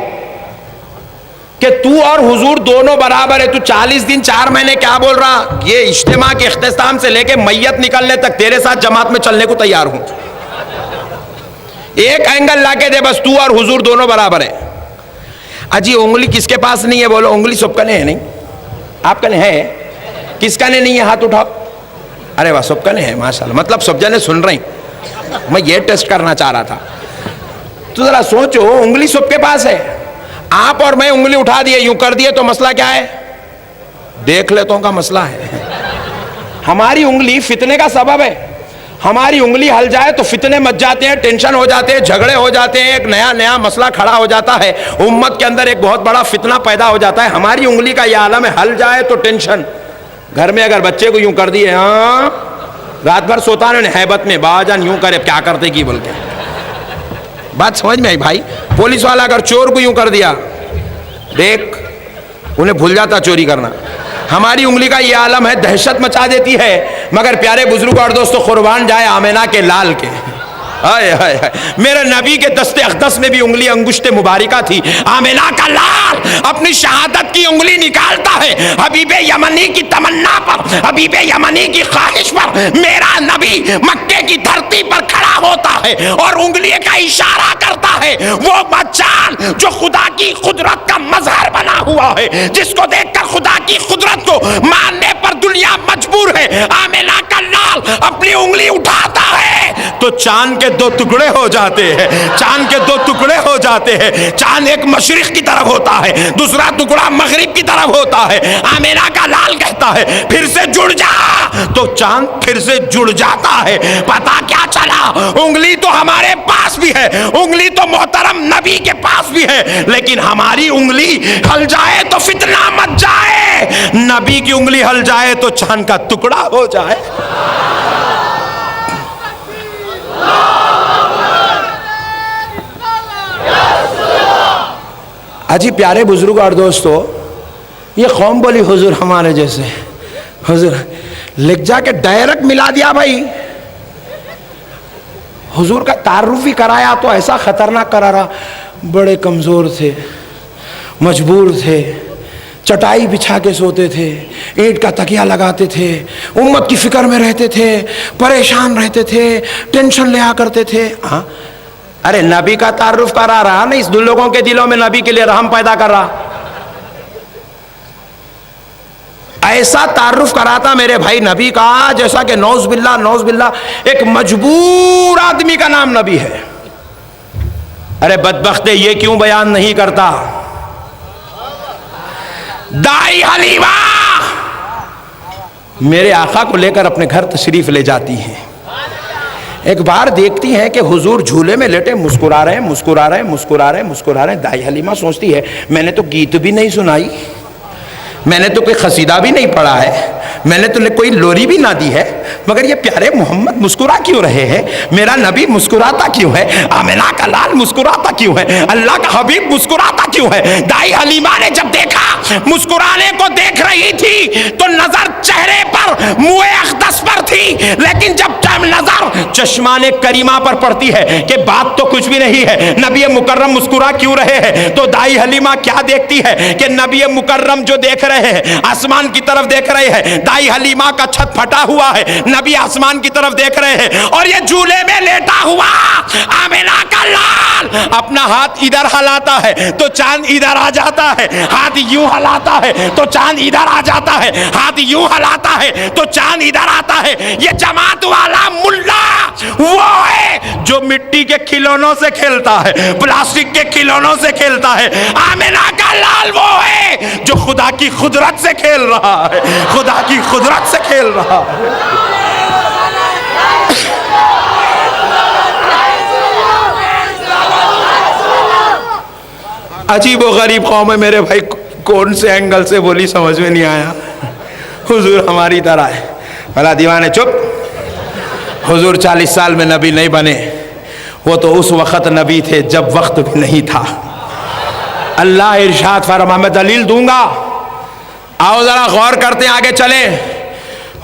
کہ تو اور حضور دونوں برابر ہے. تو 40 دن 4 مہینے کیا بول رہا؟ یہ اجتماع کے اختتام سے لے کے میت نکلنے تک تیرے ساتھ جماعت میں چلنے کو تیار ہوں. ایک اینگل لا کے دے بس, تو اور حضور دونوں برابر ہے. اجی انگلی کس کے پاس نہیں ہے؟ بولو انگلی سب کا نہیں ہے. نہیں آپ کا نہیں ہے, کس کا نہیں ہے؟ ہاتھ اٹھاؤ. ارے واہ, سب کا نہیں ہے, ماشاءاللہ. مطلب سب جنے سن رہی, میں یہ ٹیسٹ کرنا چاہ رہا تھا. تو ذرا سوچو, انگلی سب کے پاس ہے. آپ اور میں انگلی اٹھا دیے, یوں کر دیے تو مسئلہ کیا ہے؟ دیکھ لیتوں کا مسئلہ ہے. ہماری انگلی فتنے کا سبب ہے. ہماری انگلی ہل جائے تو فتنے مچ جاتے ہیں, ٹینشن ہو جاتے ہیں, جھگڑے ہو جاتے ہیں, ایک نیا مسئلہ کھڑا ہو جاتا ہے, امت کے اندر ایک بہت بڑا فتنہ پیدا ہو جاتا ہے. ہماری انگلی کا یہ عالم ہے, ہل جائے تو ٹینشن. گھر میں اگر بچے کو یوں کر دیے, ہاں رات بھر سوتا نہیں ہیبت میں, با جان یوں کرے, کیا کرتے کی بول کے. بات سمجھ میں آئی بھائی؟ پولیس والا اگر چور کو یوں کر دیا, دیکھ انہیں بھول جاتا چوری کرنا. ہماری انگلی کا یہ عالم ہے, دہشت مچا دیتی ہے. مگر پیارے بزرگ اور دوستو, قربان جائے آمنہ کے لال کے. میرے نبی کے دست اقدس میں بھی انگلی انگشت مبارکہ تھی. آمنہ کا لال اپنی شہادت کی انگلی نکالتا ہے, حبیب یمنی کی تمنا پر, حبیب یمنی کی خواہش پر میرا نبی مکے کی دھرتی پر کھڑا ہوتا ہے اور انگلی کا اشارہ کرتا ہے. وہ بچان جو خدا کی قدرت کا مظہر بنا ہوا ہے, جس کو دیکھ کر خدا کی قدرت کو ماننے پر دنیا مجبور ہے, آمنہ کا لال اپنی انگلی اٹھاتا ہے تو چاند کے 2 ٹکڑے ہو جاتے ہیں. چاند کے 2 ٹکڑے ہو جاتے ہیں. چاند ایک مشرق کی طرف ہوتا ہے, دوسرا ٹکڑا مغرب کی طرف ہوتا ہے. آمنہ کا لال کہتا ہے پھر سے جڑ جا, تو چاند پھر سے جڑ جاتا ہے. پتا کیا چلا؟ انگلی تو ہمارے پاس بھی ہے, انگلی تو محترم نبی کے پاس پاس بھی ہے، لیکن ہماری انگلی ہل جائے تو فتنہ مت جائے، نبی کی انگلی ہل جائے تو چاند کا ٹکڑا ہو جائے۔ اجی پیارے بزرگ اور دوستو، یہ قوم بولی حضور ہمارے جیسے، حضور لکھ جا کے ڈائریکٹ ملا دیا بھائی، حضور کا تعارف ہی کرایا تو ایسا خطرناک کرایا، بڑے کمزور تھے، مجبور تھے، چٹائی بچھا کے سوتے تھے، اینٹ کا تکیہ لگاتے تھے، امت کی فکر میں رہتے تھے، پریشان رہتے تھے، ٹینشن لیا کرتے تھے۔ ہاں ارے نبی کا تعارف کرا رہا نہیں، اس لوگوں کے دلوں میں نبی کے لیے رحم پیدا کر رہا، ایسا تعارف کراتا میرے بھائی نبی کا جیسا کہ نوز باللہ ایک مجبور آدمی کا نام نبی ہے۔ ارے بدبخت یہ کیوں بیان نہیں کرتا؟ دائی حلیمہ میرے آقا کو لے کر اپنے گھر تشریف لے جاتی ہیں، ایک بار دیکھتی ہیں کہ حضور جھولے میں لیٹے مسکرا رہے ہیں۔ دائی حلیمہ سوچتی ہے میں نے تو گیت بھی نہیں سنائی، میں نے تو کوئی قصیدہ بھی نہیں پڑھا ہے، میں نے تو کوئی لوری بھی نہ دی ہے، مگر یہ پیارے محمد مسکرا کیوں رہے ہیں؟ میرا نبی مسکراتا کیوں ہے؟ آمنہ کا لال مسکراتا کیوں ہے؟ اللہ کا حبیب مسکراتا کیوں ہے؟ دائی حلیمہ نے جب دیکھا مسکرانے کو دیکھ رہی تھی تو نظر چہرے پر منہ اقدس پر تھی، لیکن جب نظر چشمان کریمہ پر پڑتی ہے کہ بات تو کچھ بھی نہیں ہے، نبی مکرم مسکرا کیوں رہے ہیں، تو دائی حلیمہ کیا دیکھتی ہے کہ نبی مکرم جو دیکھ رہے ہیں آسمان کی طرف دیکھ رہے ہیں، دائی حلیمہ کا چھت پھٹا ہوا ہے، نبی آسمان کی طرف دیکھ رہے ہیں، اور یہ جھولے میں لیٹا ہوا آمنہ کا لال اپنا ہاتھ ادھر ہلاتا ہے تو چاند ادھر آ جاتا ہے، ہاتھ یوں ہلاتا ہے تو چاند ادھر آ جاتا ہے، ہاتھ یوں ہلاتا ہے تو چاند ادھر آتا ہے۔ یہ جماعت والا ملا وہ ہے جو مٹی کے کھلونوں سے کھیلتا ہے، پلاسٹک کے کھلونوں سے کھیلتا ہے، آمنہ کا لال وہ ہے جو خدا کی قدرت سے کھیل رہا ہے، خدا کی قدرت سے کھیل رہا ہے۔ عجیب و غریب قوم ہے میرے بھائی، کون سے اینگل سے بولی سمجھ میں نہیں آیا۔ حضور ہماری طرح ہے، بھلا دیوانے چپ، حضور 40 سال میں نبی نہیں بنے، وہ تو اس وقت نبی تھے جب وقت بھی نہیں تھا۔ اللہ ارشاد فرما، میں دلیل دوں گا، آؤ ذرا غور کرتے ہیں، آگے چلیں۔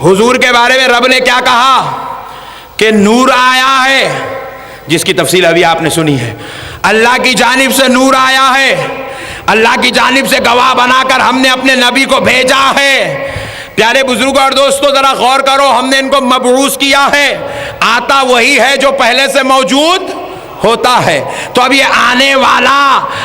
حضور کے بارے میں رب نے کیا کہا کہ نور آیا ہے، جس کی تفصیل ابھی آپ نے سنی ہے، اللہ کی جانب سے نور آیا ہے، اللہ کی جانب سے گواہ بنا کر ہم نے اپنے نبی کو بھیجا ہے۔ پیارے بزرگوں اور دوستو ذرا غور کرو، ہم نے ان کو مبعوث کیا ہے، آتا وہی ہے جو پہلے سے موجود ہوتا ہے، تو اب یہ آنے والا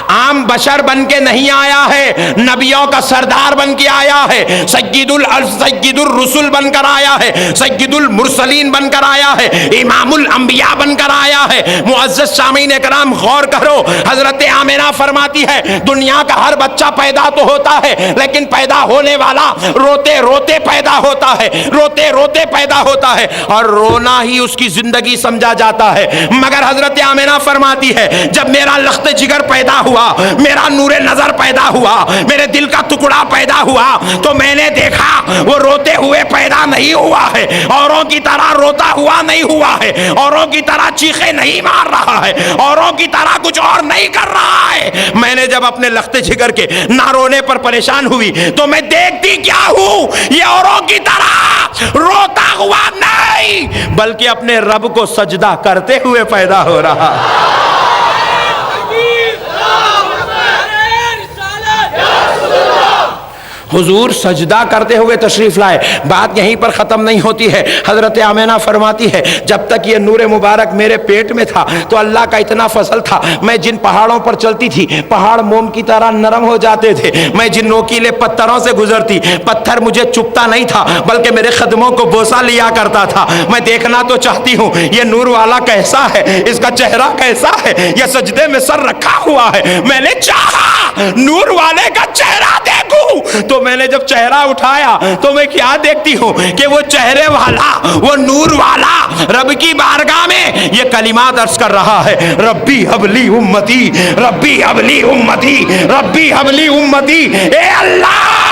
عام بشر بن کے نہیں آیا ہے، نبیوں کا سردار بن کے آیا ہے، سید الرسل بن کر آیا ہے، سید المرسلین بن کر آیا ہے، امام الانبیاء بن کر آیا ہے۔ معزز سامعین اکرام غور کرو، حضرت آمنہ فرماتی ہے دنیا کا ہر بچہ پیدا تو ہوتا ہے، لیکن پیدا ہونے والا روتے روتے پیدا ہوتا ہے، روتے روتے پیدا ہوتا ہے، اور رونا ہی اس کی زندگی سمجھا جاتا ہے۔ مگر حضرت آمنہ فرماتی ہے جب میرا لخت جگر پیدا ہوا، میرا نور نظر پیدا ہوا، میرے دل کا ٹکڑا پیدا ہوا، تو میں نے دیکھا وہ روتے ہوئے پیدا نہیں ہوا ہے، اوروں کی طرح روتا ہوا نہیں ہوا ہے، اوروں کی طرح چیخے نہیں مار رہا ہے، اوروں کی طرح کچھ اور نہیں کر رہا ہے۔ میں نے جب اپنے لخت جگر کے نہ رونے پر پریشان ہوئی تو میں دیکھتی کیا ہوں، یہ اوروں کی طرح روتا ہوا نہیں بلکہ اپنے رب کو سجدہ کرتے ہوئے پیدا ہو رہا۔ حضور سجدہ کرتے ہوئے تشریف لائے۔ بات یہیں پر ختم نہیں ہوتی ہے، حضرت آمنہ فرماتی ہے جب تک یہ نور مبارک میرے پیٹ میں تھا تو اللہ کا اتنا فضل تھا، میں جن پہاڑوں پر چلتی تھی پہاڑ موم کی طرح نرم ہو جاتے تھے، میں جن نوکیلے پتھروں سے گزرتی پتھر مجھے چپتا نہیں تھا بلکہ میرے قدموں کو بوسہ لیا کرتا تھا۔ میں دیکھنا تو چاہتی ہوں یہ نور والا کیسا ہے، اس کا چہرہ کیسا ہے، یہ سجدے میں سر رکھا ہوا ہے۔ میں نے چاہا نور والے کا چہرہ دیکھوں تو میں نے جب چہرہ اٹھایا تو میں کیا دیکھتی ہوں کہ وہ چہرے والا، وہ نور والا رب کی بارگاہ میں یہ کلمات عرض کر رہا ہے، ربی حبلی امتی، ربی حبلی امتی، ربی حبلی امتی، اے اللہ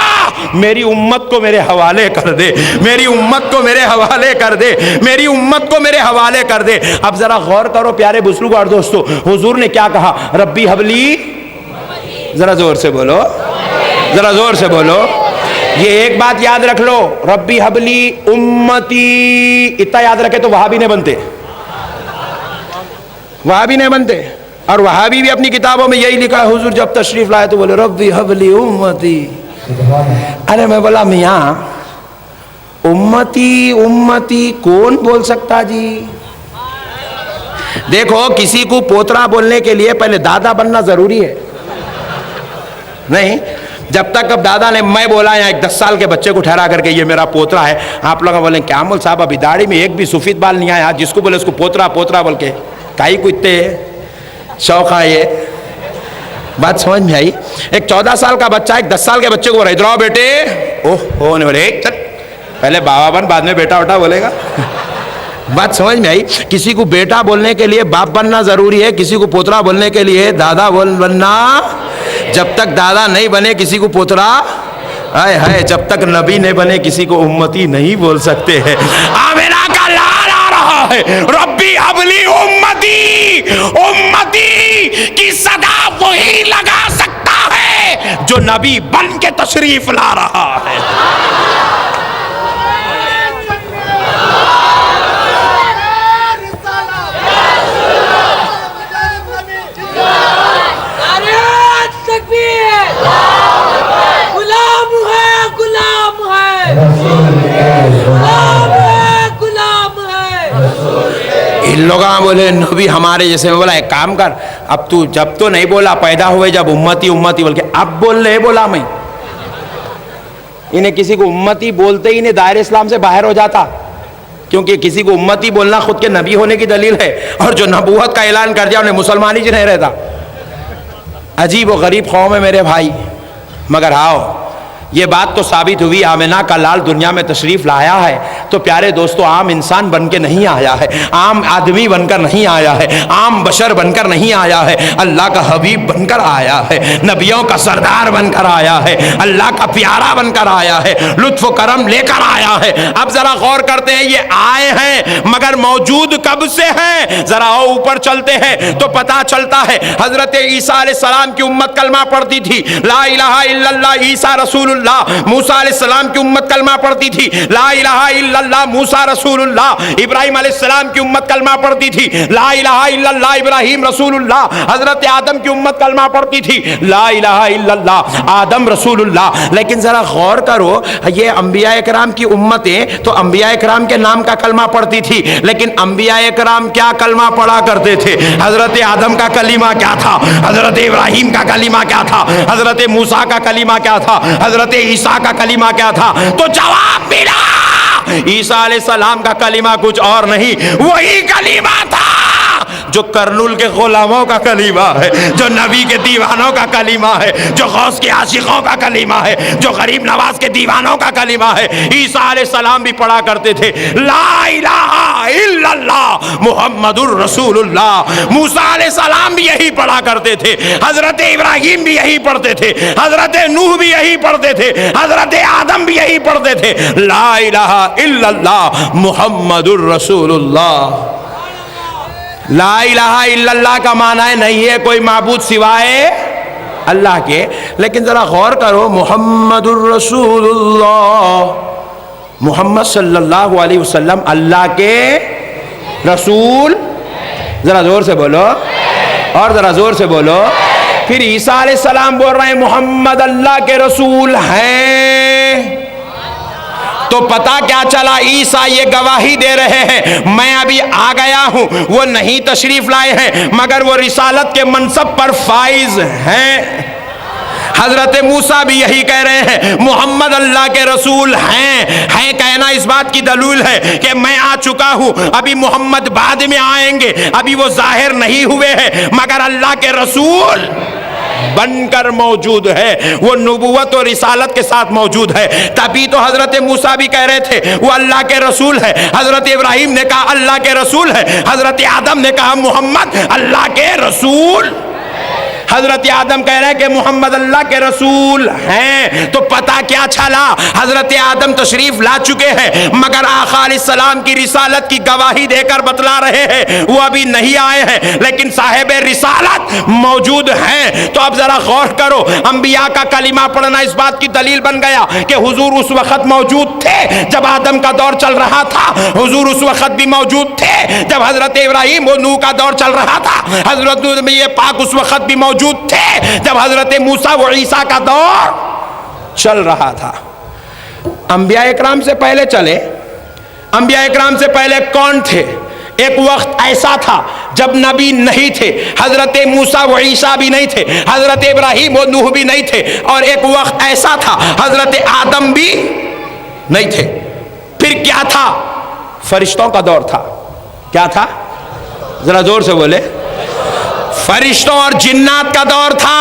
میری امت کو میرے حوالے کر دے، میری امت کو میرے حوالے کر دے، میری امت کو میرے حوالے کر دے۔ اب ذرا غور کرو پیارے بزرگوں اور دوستو، حضور نے کیا کہا؟ ربی حبلی، ذرا زور سے بولو، ذرا زور سے بولو۔ یہ ایک بات یاد رکھ لو، ربی حبلی امتی، اتنا یاد رکھے تو وہابی نہیں بنتے، وہابی نہیں بنتے۔ اور وہابی بھی اپنی کتابوں میں یہی لکھا ہے، حضور جب تشریف لائے تو بولے ربی حبلی امتی۔ ارے میں بولا میاں امتی امتی کون بول سکتا جی؟ دیکھو کسی کو پوترا بولنے کے لیے پہلے دادا بننا ضروری ہے نہیں؟ جب تک اب دادا نے میں بولا یا ایک 10 سال کے بچے کو ٹھہرا کر کے یہ میرا پوترا ہے، آپ لوگ بولیں کیا مول صاحب ابھی داڑھی میں ایک بھی سفید بال نہیں آیا، جس کو بولے اس کو پوترا پوترا بول کے کائی کو اتنے شوق ہے؟ یہ بات سمجھ میں آئی؟ ایک 14 سال کا بچہ ایک 10 سال کے بچے کو بولے ادھر آؤ بیٹے، اوہ نے بولے چل پہلے بابا بن بعد میں بیٹا وٹا بولے گا۔ بات سمجھ میں آئی؟ کسی کو بیٹا بولنے کے لیے باپ بننا ضروری ہے، کسی کو پوترا بولنے کے لیے دادا بننا۔ جب تک دادا نہیں بنے کسی کو پوترا، ہائے ہائے جب تک نبی نہیں بنے کسی کو امتی نہیں بول سکتے ہیں۔ آمینہ کا لال آ رہا ہے، ربی حبلی امتی، امتی کی صدا وہی لگا سکتا ہے جو نبی بن کے تشریف لا رہا ہے۔ ان لوگ بولے نبی ہمارے جیسے، میں بولا ایک کام کر، اب تو جب تو نہیں بولا پیدا ہوئے جب امتی امتی بول کے، اب بول لے بولا میں انہیں کسی کو امتی بولتے ہی نہیں دائرہ اسلام سے باہر ہو جاتا، کیونکہ کسی کو امتی بولنا خود کے نبی ہونے کی دلیل ہے، اور جو نبوت کا اعلان کر دیا انہیں مسلمان ہی نہیں رہتا۔ عجیب و غریب قوم ہے میرے بھائی، مگر آؤ یہ بات تو ثابت ہوئی آمنہ کا لال دنیا میں تشریف لایا ہے تو پیارے دوستو عام انسان بن کے نہیں آیا ہے، عام آدمی بن کر نہیں آیا ہے، عام بشر بن کر نہیں آیا ہے، اللہ کا حبیب بن کر آیا ہے، نبیوں کا سردار بن کر آیا ہے، اللہ کا پیارا بن کر آیا ہے، لطف و کرم لے کر آیا ہے۔ اب ذرا غور کرتے ہیں یہ آئے ہیں مگر موجود کب سے ہیں؟ ذرا اوپر چلتے ہیں تو پتا چلتا ہے حضرت عیسیٰ علیہ السلام کی امت کلمہ پڑھتی تھی، لا الہ الا اللہ عیسیٰ رسول اللہ۔ موسیٰ علیہ السلام کی امت کلمہ پڑھتی تھی، لا الہ الا اللہ موسیٰ رسول اللہ۔ ابراہیم علیہ السلام کی امت کلمہ پڑھتی تھی، لا الہ الا اللہ ابراہیم رسول اللہ۔ حضرت آدم کی امت کلمہ پڑھتی تھی، لا الہ الا اللہ آدم رسول اللہ۔ لیکن ذرا غور کرو یہ انبیاء اکرام کی امتیں تو انبیاء اکرام کے نام کا کلمہ پڑھتی تھی، لیکن انبیاء اکرام کیا کلمہ پڑھا کرتے تھے؟ حضرت آدم کا کلمہ کیا تھا؟ حضرت ابراہیم کا کلمہ کیا تھا؟ حضرت موسیٰ کا کلمہ کیا تھا؟ حضرت عیسیٰ کا کلمہ کیا تھا؟ تو جواب ملا، عیسیٰ علیہ السلام کا کلمہ کچھ اور نہیں، وہی کلمہ تھا جو کرنول کے غلاموں کا کلمہ ہے، جو نبی کے دیوانوں کا کلمہ ہے، جو غوث کے عاشقوں کا کلمہ ہے، جو غریب نواز کے دیوانوں کا کلمہ ہے۔ عیسیٰ علیہ السلام بھی پڑھا کرتے تھے، لا الہ الا اللہ محمد الرسول اللہ۔ موسیٰ علیہ السلام بھی یہی پڑھا کرتے تھے، حضرت ابراہیم بھی یہی پڑھتے تھے، حضرت نوح بھی یہی پڑھتے تھے، حضرت آدم بھی یہی پڑھتے تھے، لا الہ الا اللہ محمد الرسول اللہ۔ لا الہ الا اللہ کا معنی ہے نہیں ہے کوئی معبود سوائے اللہ کے، لیکن ذرا غور کرو محمد الرسول اللہ، محمد صلی اللہ علیہ وسلم اللہ کے رسول، ذرا زور سے بولو اور ذرا زور سے بولو۔ پھر عیسیٰ علیہ السلام بول رہے ہیں محمد اللہ کے رسول ہیں، تو پتا کیا چلا عیسیٰ یہ گواہی دے رہے ہیں میں ابھی آ گیا ہوں، وہ نہیں تشریف لائے ہیں مگر وہ رسالت کے منصب پر فائز ہیں۔ حضرت موسیٰ بھی یہی کہہ رہے ہیں محمد اللہ کے رسول ہیں کہنا اس بات کی دلیل ہے کہ میں آ چکا ہوں، ابھی محمد بعد میں آئیں گے، ابھی وہ ظاہر نہیں ہوئے ہیں مگر اللہ کے رسول بن کر موجود ہے، وہ نبوت اور رسالت کے ساتھ موجود ہے۔ تبھی تو حضرت موسیٰ بھی کہہ رہے تھے وہ اللہ کے رسول ہے، حضرت ابراہیم نے کہا اللہ کے رسول ہے، حضرت آدم نے کہا محمد اللہ کے رسول، حضرت آدم کہہ رہے ہیں کہ محمد اللہ کے رسول ہیں۔ تو پتہ کیا چلا؟ حضرت آدم تشریف لا چکے ہیں مگر آقا علیہ السلام کی رسالت کی گواہی دے کر بتلا رہے ہیں، وہ ابھی نہیں آئے ہیں لیکن صاحب رسالت موجود ہیں۔ تو اب ذرا غور کرو، انبیاء کا کلمہ پڑھنا اس بات کی دلیل بن گیا کہ حضور اس وقت موجود تھے جب آدم کا دور چل رہا تھا، حضور اس وقت بھی موجود تھے جب حضرت ابراہیم و نوح کا دور چل رہا تھا، حضرت یہ پاک اس وقت بھی موجود تھے جب حضرت موسیٰ و عیسیٰ کا دور چل رہا تھا۔ انبیاء اکرام سے پہلے چلے، انبیاء اکرام سے پہلے کون تھے؟ ایک وقت ایسا تھا جب نبی نہیں تھے، حضرت موسیٰ و عیسیٰ بھی نہیں تھے، حضرت ابراہیم و نوح بھی نہیں تھے، اور ایک وقت ایسا تھا حضرت آدم بھی نہیں تھے۔ پھر کیا تھا؟ فرشتوں کا دور تھا۔ کیا تھا؟ ذرا زور سے بولے۔ فرشتوں اور جنات کا دور تھا۔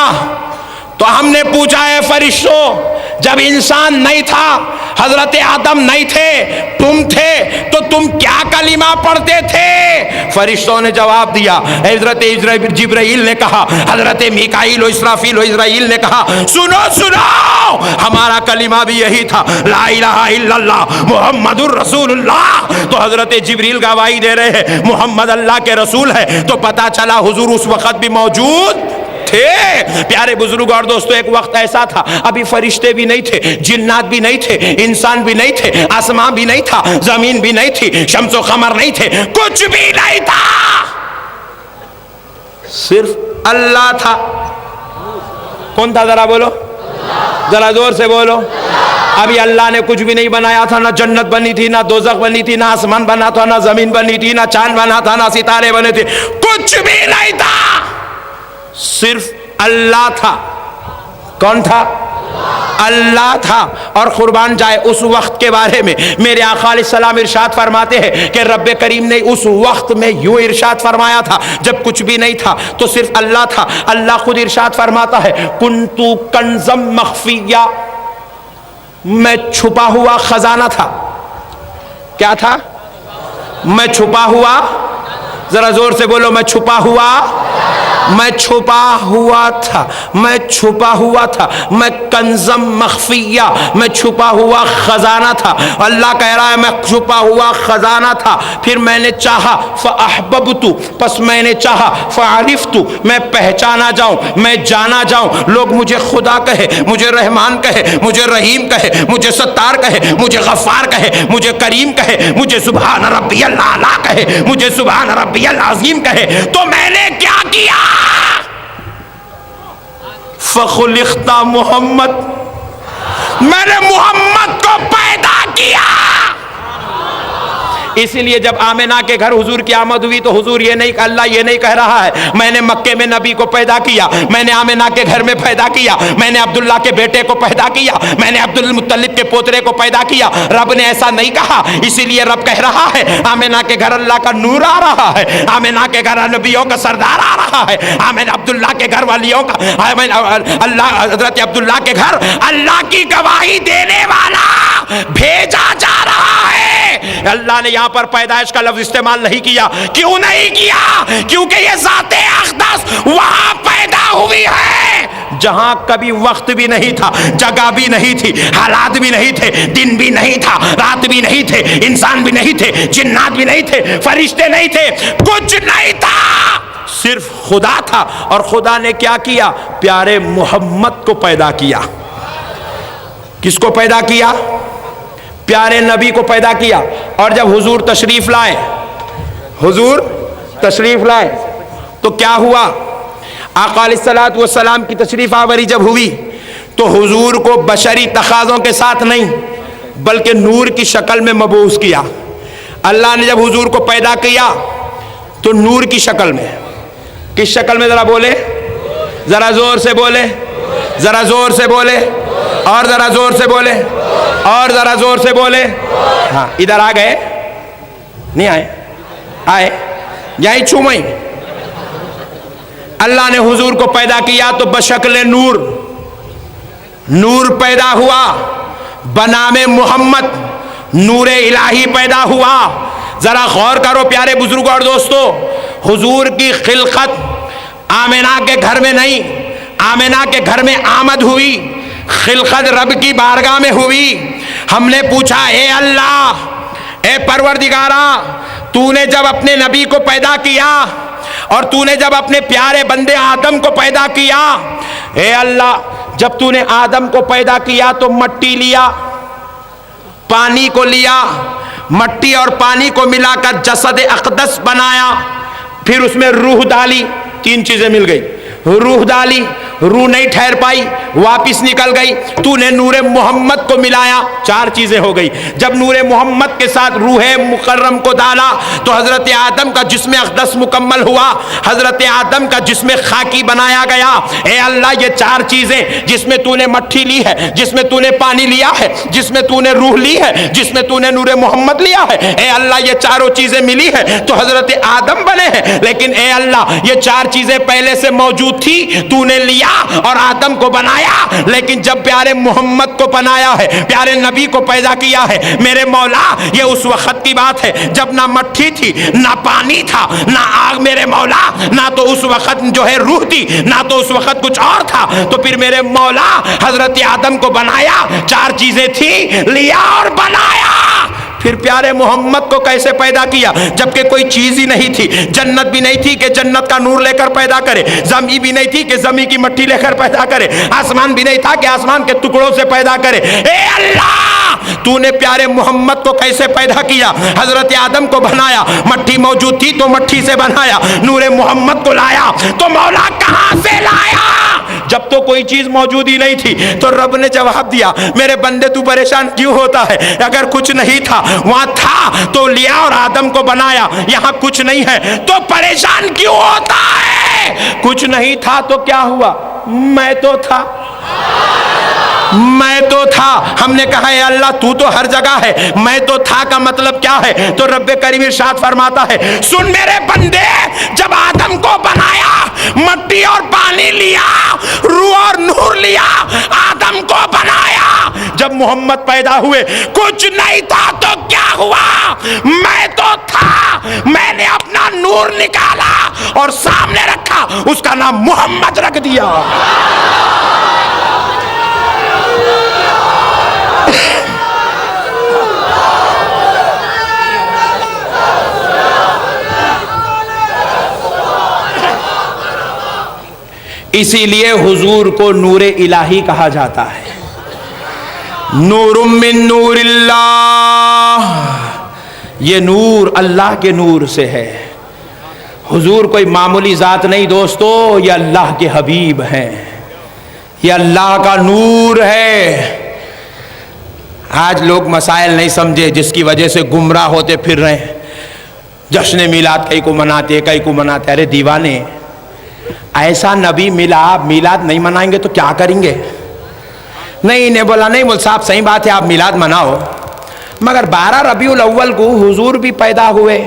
تو ہم نے پوچھا ہے فرشتوں، جب انسان نہیں تھا، حضرت آدم نہیں تھے، تم تھے، تو تم کیا کلمہ پڑھتے تھے؟ فرشتوں نے جواب دیا، حضرت جبرائیل نے کہا، حضرت میکائیل و اسرافیل و اسرائیل نے کہا سنو سنو، ہمارا کلمہ بھی یہی تھا، لا الہ الا اللہ محمد الرسول اللہ۔ تو حضرت جبریل گواہی دے رہے ہیں محمد اللہ کے رسول ہے۔ تو پتہ چلا حضور اس وقت بھی موجود تھے۔ پیارے بزرگ اور دوستو، ایک وقت ایسا تھا ابھی فرشتے بھی نہیں تھے، جنات بھی نہیں تھے، انسان بھی نہیں تھے، آسمان بھی نہیں تھا، زمین بھی نہیں تھی، شمس و قمر نہیں تھے، کچھ بھی نہیں تھا، صرف اللہ تھا۔ کون تھا؟ ذرا بولو، ذرا زور سے بولو۔ ابھی اللہ نے کچھ بھی نہیں بنایا تھا، نہ جنت بنی تھی، نہ دوزخ بنی تھی، نہ آسمان بنا تھا، نہ زمین بنی تھی، نہ چاند بنا تھا، نہ ستارے بنے تھے، کچھ بھی نہیں تھا، صرف اللہ تھا۔ کون تھا؟ اللہ تھا۔ اور قربان جائے اس وقت کے بارے میں میرے آقا علیہ السلام ارشاد فرماتے ہیں کہ رب کریم نے اس وقت میں یوں ارشاد فرمایا تھا جب کچھ بھی نہیں تھا تو صرف اللہ تھا۔ اللہ خود ارشاد فرماتا ہے کنتو کنزم مخفیہ، میں چھپا ہوا خزانہ تھا۔ کیا تھا؟ میں چھپا ہوا، ذرا زور سے بولو، میں چھپا ہوا، میں چھپا ہوا تھا، میں چھپا ہوا تھا، میں کنزم مخفیہ، میں چھپا ہوا خزانہ تھا۔ اللہ کہہ رہا ہے میں چھپا ہوا خزانہ تھا، پھر میں نے چاہا فاحببت، پس میں نے چاہا فعرفت، میں پہچانا جاؤں، میں جانا جاؤں، لوگ مجھے خدا کہے، مجھے رحمان کہے، مجھے رحیم کہے، مجھے ستار کہے، مجھے غفار کہے، مجھے کریم کہے، مجھے سبحان ربی الاعلیٰ کہے، مجھے سبحان ربی العظیم کہے، تو میں نے کیا کیا؟ فخلقت محمد، میں نے محمد کو پیدا کیا۔ اسی لیے جب آمنہ کے گھر حضور کی آمد ہوئی تو حضور یہ نہیں، اللہ یہ نہیں کہہ رہا ہے میں نے مکے میں نبی کو پیدا کیا، میں نے آمنہ کے گھر میں پیدا کیا، میں نے عبداللہ کے بیٹے کو پیدا کیا، میں نے عبد المطلب کے پوترے کو پیدا کیا۔ رب نے ایسا نہیں کہا، اسی لیے رب کہہ رہا ہے آمنہ کے گھر اللہ کا نور آ رہا ہے، آمنہ کے گھر نبیوں کا سردار آ رہا ہے، آمنہ عبداللہ کے گھر والیوں کا، اللہ حضرت عبداللہ کے گھر اللہ کی گواہی دینے والا بھیجا جا رہا ہے۔ اللہ نے یہاں پر پیدائش کا لفظ استعمال نہیں کیا، کیوں نہیں کیا؟ کیونکہ یہ ذات اقدس وہاں پیدا ہوئی ہے جہاں کبھی وقت بھی نہیں تھا، جگہ بھی نہیں تھی، حالات بھی نہیں تھے، دن بھی نہیں تھا، رات بھی نہیں تھے، انسان بھی نہیں تھے، جنات بھی نہیں تھے، فرشتے نہیں تھے، کچھ نہیں تھا، صرف خدا تھا۔ اور خدا نے کیا کیا؟ پیارے محمد کو پیدا کیا۔ کس کو پیدا کیا؟ پیارے نبی کو پیدا کیا۔ اور جب حضور تشریف لائے، حضور تشریف لائے تو کیا ہوا؟ آقا علیہ الصلوۃ والسلام کی تشریف آوری جب ہوئی تو حضور کو بشری تقاضوں کے ساتھ نہیں بلکہ نور کی شکل میں مبعوث کیا۔ اللہ نے جب حضور کو پیدا کیا تو نور کی شکل میں، کس شکل میں؟ ذرا بولے، ذرا زور سے بولے، ذرا زور سے بولے، اور ذرا زور سے بولے، اور ذرا زور سے بولے۔ ہاں ادھر آ گئے؟ نہیں آئے؟ آئے؟ یہیں چھومیں؟ اللہ نے حضور کو پیدا کیا تو بشکل نور، نور پیدا ہوا، بنام محمد نور الہی پیدا ہوا۔ ذرا غور کرو پیارے بزرگوں اور دوستو، حضور کی خلقت آمنہ کے گھر میں نہیں، آمنہ کے گھر میں آمد ہوئی، خلقت رب کی بارگاہ میں ہوئی۔ ہم نے پوچھا اے اللہ، اے پروردگارا، تو نے جب اپنے نبی کو پیدا کیا اور تو نے جب اپنے پیارے بندے آدم کو پیدا کیا، اے اللہ جب تو نے آدم کو پیدا کیا تو مٹی لیا، پانی کو لیا، مٹی اور پانی کو ملا کر جسد اقدس بنایا، پھر اس میں روح ڈالی، تین چیزیں مل گئی، روح ڈالی، روح نہیں ٹھہر پائی، واپس نکل گئی، تو نے نور محمد کو ملایا، چار چیزیں ہو گئی۔ جب نور محمد کے ساتھ روح مکرم کو ڈالا تو حضرت آدم کا جسم اقدس مکمل ہوا، حضرت آدم کا جسم خاکی بنایا گیا۔ اے اللہ یہ چار چیزیں جس میں تو نے مٹی لی ہے، جس میں تو نے پانی لیا ہے، جس میں تو نے روح لی ہے، جس میں تو نے نور محمد لیا ہے، اے اللہ یہ چاروں چیزیں ملی ہے تو حضرت آدم بنے ہیں۔ لیکن اے اللہ یہ چار چیزیں پہلے سے موجود تھی، تو نے لیا اور آدم کو بنایا، لیکن جب پیارے محمد کو بنایا ہے، پیارے نبی کو پیدا کیا ہے، میرے مولا یہ اس وقت کی بات ہے جب نہ مٹی تھی، نہ پانی تھا، نہ آگ، میرے مولا نہ تو اس وقت جو ہے روح تھی، نہ تو اس وقت کچھ اور تھا، تو پھر میرے مولا حضرت آدم کو بنایا، چار چیزیں تھی، لیا اور بنایا۔ پھر پیارے محمد کو کیسے پیدا کیا جبکہ کوئی چیز ہی نہیں تھی، جنت بھی نہیں تھی کہ جنت کا نور لے کر پیدا کرے، زمین بھی نہیں تھی کہ زمین کی مٹی لے کر پیدا کرے، آسمان بھی نہیں تھا کہ آسمان کے ٹکڑوں سے پیدا کرے۔ اے اللہ تو نے پیارے محمد کو کیسے پیدا کیا؟ حضرت آدم کو بنایا، مٹی موجود تھی تو مٹی سے بنایا، نور محمد کو لایا تو مولا کہاں سے لایا؟ جب تو کوئی چیز موجود ہی نہیں تھی تو رب نے جواب دیا، میرے بندے تو پریشان کیوں ہوتا ہے؟ اگر کچھ نہیں تھا، وہاں تھا تو لیا اور آدم کو بنایا، یہاں کچھ نہیں ہے تو پریشان کیوں ہوتا ہے؟ کچھ نہیں تھا تو کیا ہوا؟ میں تو تھا، میں تو تھا۔ ہم نے کہا اے اللہ تو تو ہر جگہ ہے، میں تو تھا کا مطلب کیا ہے؟ تو رب کریم ارشاد فرماتا ہے، سن میرے بندے، جب آدم کو بنایا، مٹی اور پانی لیا، روح اور نور لیا، آدم کو بنایا، جب محمد پیدا ہوئے کچھ نہیں تھا تو کیا ہوا؟ میں تو تھا، میں نے اپنا نور نکالا اور سامنے رکھا، اس کا نام محمد رکھ دیا۔ اسی لیے حضور کو نور الہی کہا جاتا ہے، نور من نور اللہ، یہ نور اللہ کے نور سے ہے۔ حضور کوئی معمولی ذات نہیں دوستو، یہ اللہ کے حبیب ہیں، یہ اللہ کا نور ہے۔ آج لوگ مسائل نہیں سمجھے جس کی وجہ سے گمراہ ہوتے پھر رہے ہیں، جشن میلاد کئی کو مناتے، کئی کو مناتے۔ ارے دیوانے، ایسا نبی ملا، میلاد نہیں منائیں گے تو کیا کریں گے؟ نہیں نے بولا نہیں مول صاحب صحیح بات ہے آپ میلاد مناؤ، مگر 12 ربیع الاول کو حضور بھی پیدا ہوئے،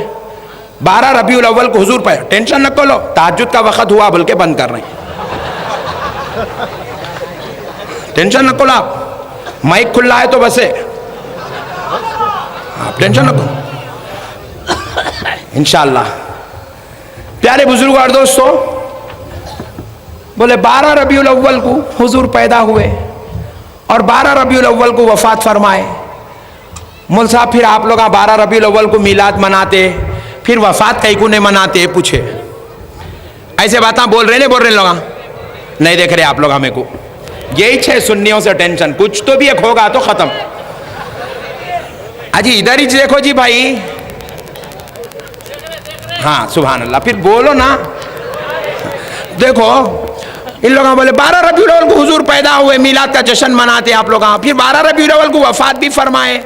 12 ربیع الاول کو حضور پیدا، ٹینشن نہ کرو، تہجد کا وقت ہوا بول کے بند کر رہے ہیں، ٹینشن نہ کرو، آپ مائک کھلا ہے تو بسے، آپ ٹینشن نہ کرو انشاءاللہ۔ پیارے بزرگوں اور دوستو، بولے 12 ربیع الاول کو حضور پیدا ہوئے اور 12 ربیع الاول کو وفات فرمائے۔ مول صاحب پھر آپ لوگ 12 ربیع الاول کو میلاد مناتے، پھر وفات کئی کو نہیں مناتے؟ پوچھے، ایسے باتاں بول رہے نہیں بول رہے لوگ؟ نہیں دیکھ رہے آپ لوگ ہمیں کو؟ یہی 6 سنیوں سے ٹینشن، کچھ تو بھی ایک ہوگا تو ختم۔ اجی ادھر ہی دیکھو جی بھائی، ہاں سبحان اللہ، پھر بولو نا۔ دیکھو ان لوگوں بولے 12 ربیع الاول کو حضور پیدا ہوئے، میلاد کا جشن مناتے آپ لوگ، پھر 12 ربیع الاول کو وفات بھی فرمائے،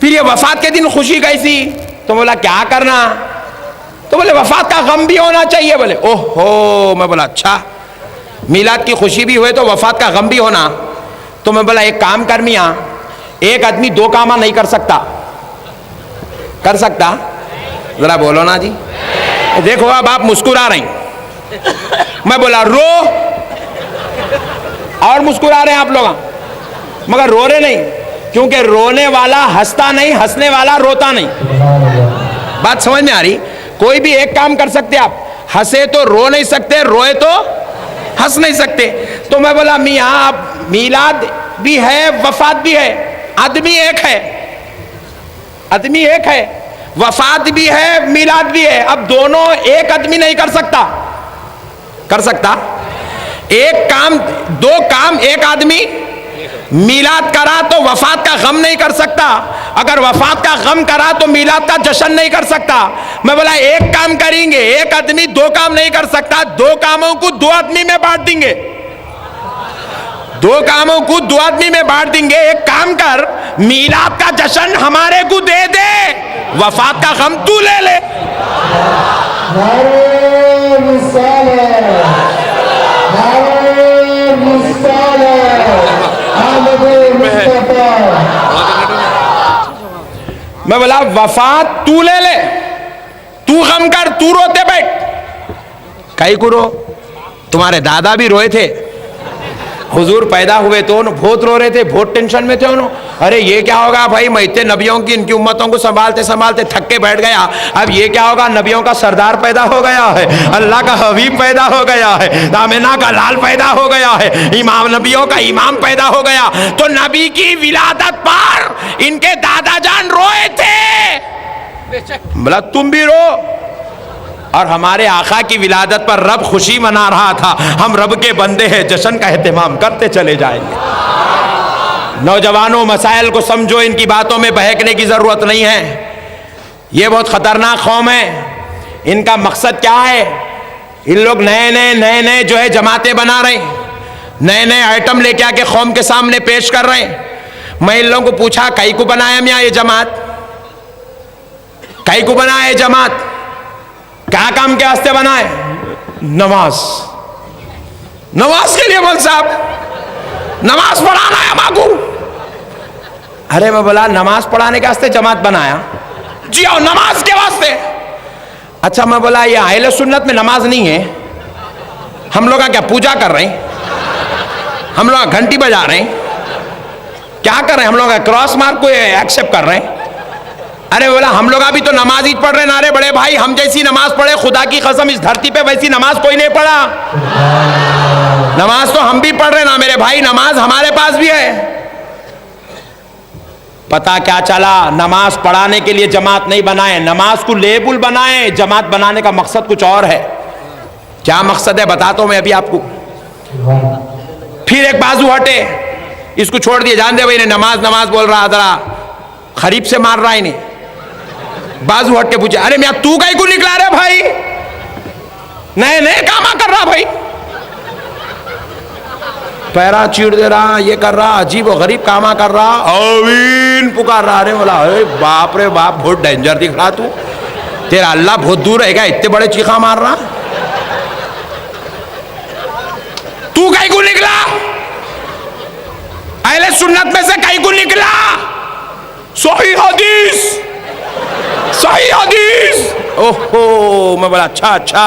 پھر یہ وفات کے دن خوشی کیسی؟ تو بولا کیا کرنا؟ تو بولے وفات کا غم بھی ہونا چاہیے۔ بولے اوہ ہو، میں بولا اچھا میلاد کی خوشی بھی ہوئے تو وفات کا غم بھی ہونا؟ تو میں بولا ایک کام کر میاں، ایک آدمی 2 کام نہیں کر سکتا، کر سکتا؟ ذرا بولو نا جی۔ دیکھو اب آپ مسکرا رہے ہیں، میں بولا رو، اور مسکرا رہے ہیں آپ لوگ، مگر رو رہے نہیں، کیونکہ رونے والا ہنستا نہیں، ہنسنے والا روتا نہیں۔ بات سمجھ میں آ رہی؟ کوئی بھی ایک کام کر سکتے آپ، ہنسے تو رو نہیں سکتے، روئے تو ہنس نہیں سکتے۔ تو میں بولا میاں آپ میلاد بھی ہے وفات بھی ہے، آدمی ایک ہے، آدمی ایک ہے، وفات بھی ہے میلاد بھی ہے، اب دونوں ایک آدمی نہیں کر سکتا، کر سکتا؟ ایک کام، دو کام ایک آدمی میلاد کرا تو وفات کا غم نہیں کر سکتا، اگر وفات کا غم کرا تو میلاد کا جشن نہیں کر سکتا۔ میں بولا ایک کام کریں گے، ایک آدمی دو کام نہیں کر سکتا، دو کاموں کو دو آدمی میں بانٹ دیں گے، دو کاموں کو دو آدمی میں بانٹ دیں گے۔ ایک کام کر، میلاد کا جشن ہمارے کو دے دے، وفات کا غم تو لے لے۔ میں بولا وفات تو لے لے، تو غم کر، تو روتے بیٹھ۔ کئی کو رو؟ تمہارے دادا بھی روئے تھے، حضور پیدا ہوئے تو بہت رو رہے تھے، بہت ٹینشن میں تھے انہوں، ارے یہ کیا ہوگا بھائی، میں اتنے نبیوں کی ان کی امتوں کو سنبھالتے سنبھالتے تھک کے بیٹھ گیا، اب یہ کیا ہوگا، نبیوں کا سردار پیدا ہو گیا ہے، اللہ کا حبیب پیدا ہو گیا ہے، آمنہ کا لال پیدا ہو گیا ہے، امام نبیوں کا امام پیدا ہو گیا۔ تو نبی کی ولادت پر ان کے دادا جان روئے تھے، بولا تم بھی رو، اور ہمارے آقا کی ولادت پر رب خوشی منا رہا تھا، ہم رب کے بندے ہیں، جشن کا اہتمام کرتے چلے جائیں گے۔ نوجوانوں مسائل کو سمجھو، ان کی باتوں میں بہکنے کی ضرورت نہیں ہے، یہ بہت خطرناک قوم ہے۔ ان کا مقصد کیا ہے؟ ان لوگ نئے نئے جو ہے جماعتیں بنا رہے ہیں، نئے نئے آئٹم لے کے آ کے قوم کے سامنے پیش کر رہے ہیں۔ میں ان لوگوں کو پوچھا کئی کو بنایا میاں یہ جماعت، کئی کو بنایا یہ جماعت، کیا کام کے واسطے بنائے؟ نماز، نماز کے لیے مول صاحب، نماز پڑھانا ہے ہمارے کو۔ ارے میں بولا نماز پڑھانے کے واسطے جماعت بنایا؟ جی ہاں نماز کے واسطے۔ اچھا میں بولا یہ اہل سنت میں نماز نہیں ہے، ہم لوگ کیا پوجا کر رہے ہیں، ہم لوگ گھنٹی بجا رہے ہیں، کیا کر رہے ہیں، ہم لوگ کراس مارک کو ایکسپٹ کر رہے ہیں؟ ارے بولا ہم لوگ ابھی تو نماز ہی پڑھ رہے ہیں، نارے بڑے بھائی ہم جیسی نماز پڑھے خدا کی قسم اس دھرتی پہ ویسی نماز کوئی نہیں پڑھا، نماز تو ہم بھی پڑھ رہے ہیں نا میرے بھائی، نماز ہمارے پاس بھی ہے۔ پتا کیا چلا، نماز پڑھانے کے لیے جماعت نہیں بنائے، نماز کو لیبل بنائے، جماعت بنانے کا مقصد کچھ اور ہے۔ کیا مقصد ہے بتاتا ہوں میں ابھی آپ کو۔ پھر ایک بازو ہٹے، اس کو چھوڑ دیے، جان دے بھائی نماز نماز بول رہا، ذرا خریب سے مار رہا ہے نہیں، بازو ہٹ کے پوچھے ارے میاں تو کہیں کو نکلا رہے بھائی، نئے کاما کر رہا بھائی، پیرا چیڑ دے رہا، یہ کر رہا، عجیب و غریب کاما کر رہا، آمین پکار رہا۔ ارے بولا باپ رے باپ بہت ڈینجر دکھ رہا، تو تیرا اللہ بہت دور ہے گا، اتنے بڑے چیخا مار رہا، تو کہیں کو نکلا؟ اہل سنت میں سے کہیں کو نکلا؟ صحیح حدیث، صحیح حدیث۔ اوہو میں بولا اچھا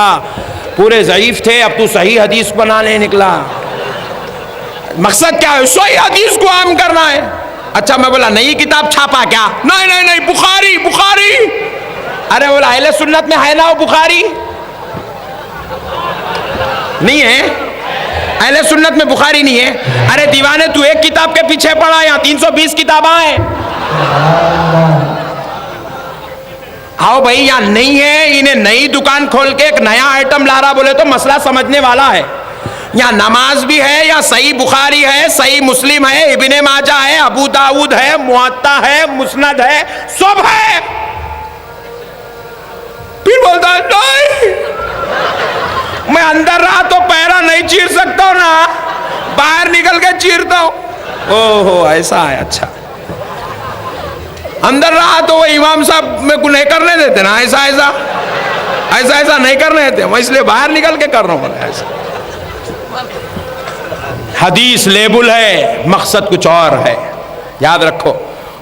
پورے ضعیف تھے، اب تو صحیح حدیث بنانے نکلا، مقصد کیا ہے؟ صحیح حدیث کو عام کرنا ہے۔ اچھا میں بولا نئی کتاب چھاپا کیا؟ نہیں بخاری۔ ارے بولا اہل سنت میں ہے نا وہ بخاری؟ نہیں ہے، اہل سنت میں بخاری نہیں ہے۔ ارے دیوانے تو ایک کتاب کے پیچھے پڑا، یہاں 320 کتاباں ہیں۔ آؤ بھائی یہاں نہیں ہے، انہیں نئی دکان کھول کے ایک نیا آئٹم لا رہا بولے تو مسئلہ سمجھنے والا ہے۔ یہاں نماز بھی ہے، یا صحیح بخاری ہے، صحیح مسلم ہے، ابن ماجہ ہے، ابو داؤد ہے، موطا ہے، مسند ہے، سب ہے۔ پھر بولتا ہے نہیں میں اندر رہا تو پیرا نہیں چیر سکتا ہوں نا، باہر نکل کے چیرتا ہوں۔ اوہو ایسا ہے، اچھا اندر رہا تو وہ امام صاحب میں کو نہیں کرنے دیتے نا، ایسا نہیں کرنے دیتے، میں اس لیے باہر نکل کے کر رہا ہوں۔ ایسا حدیث لیبل ہے، مقصد کچھ اور ہے، یاد رکھو۔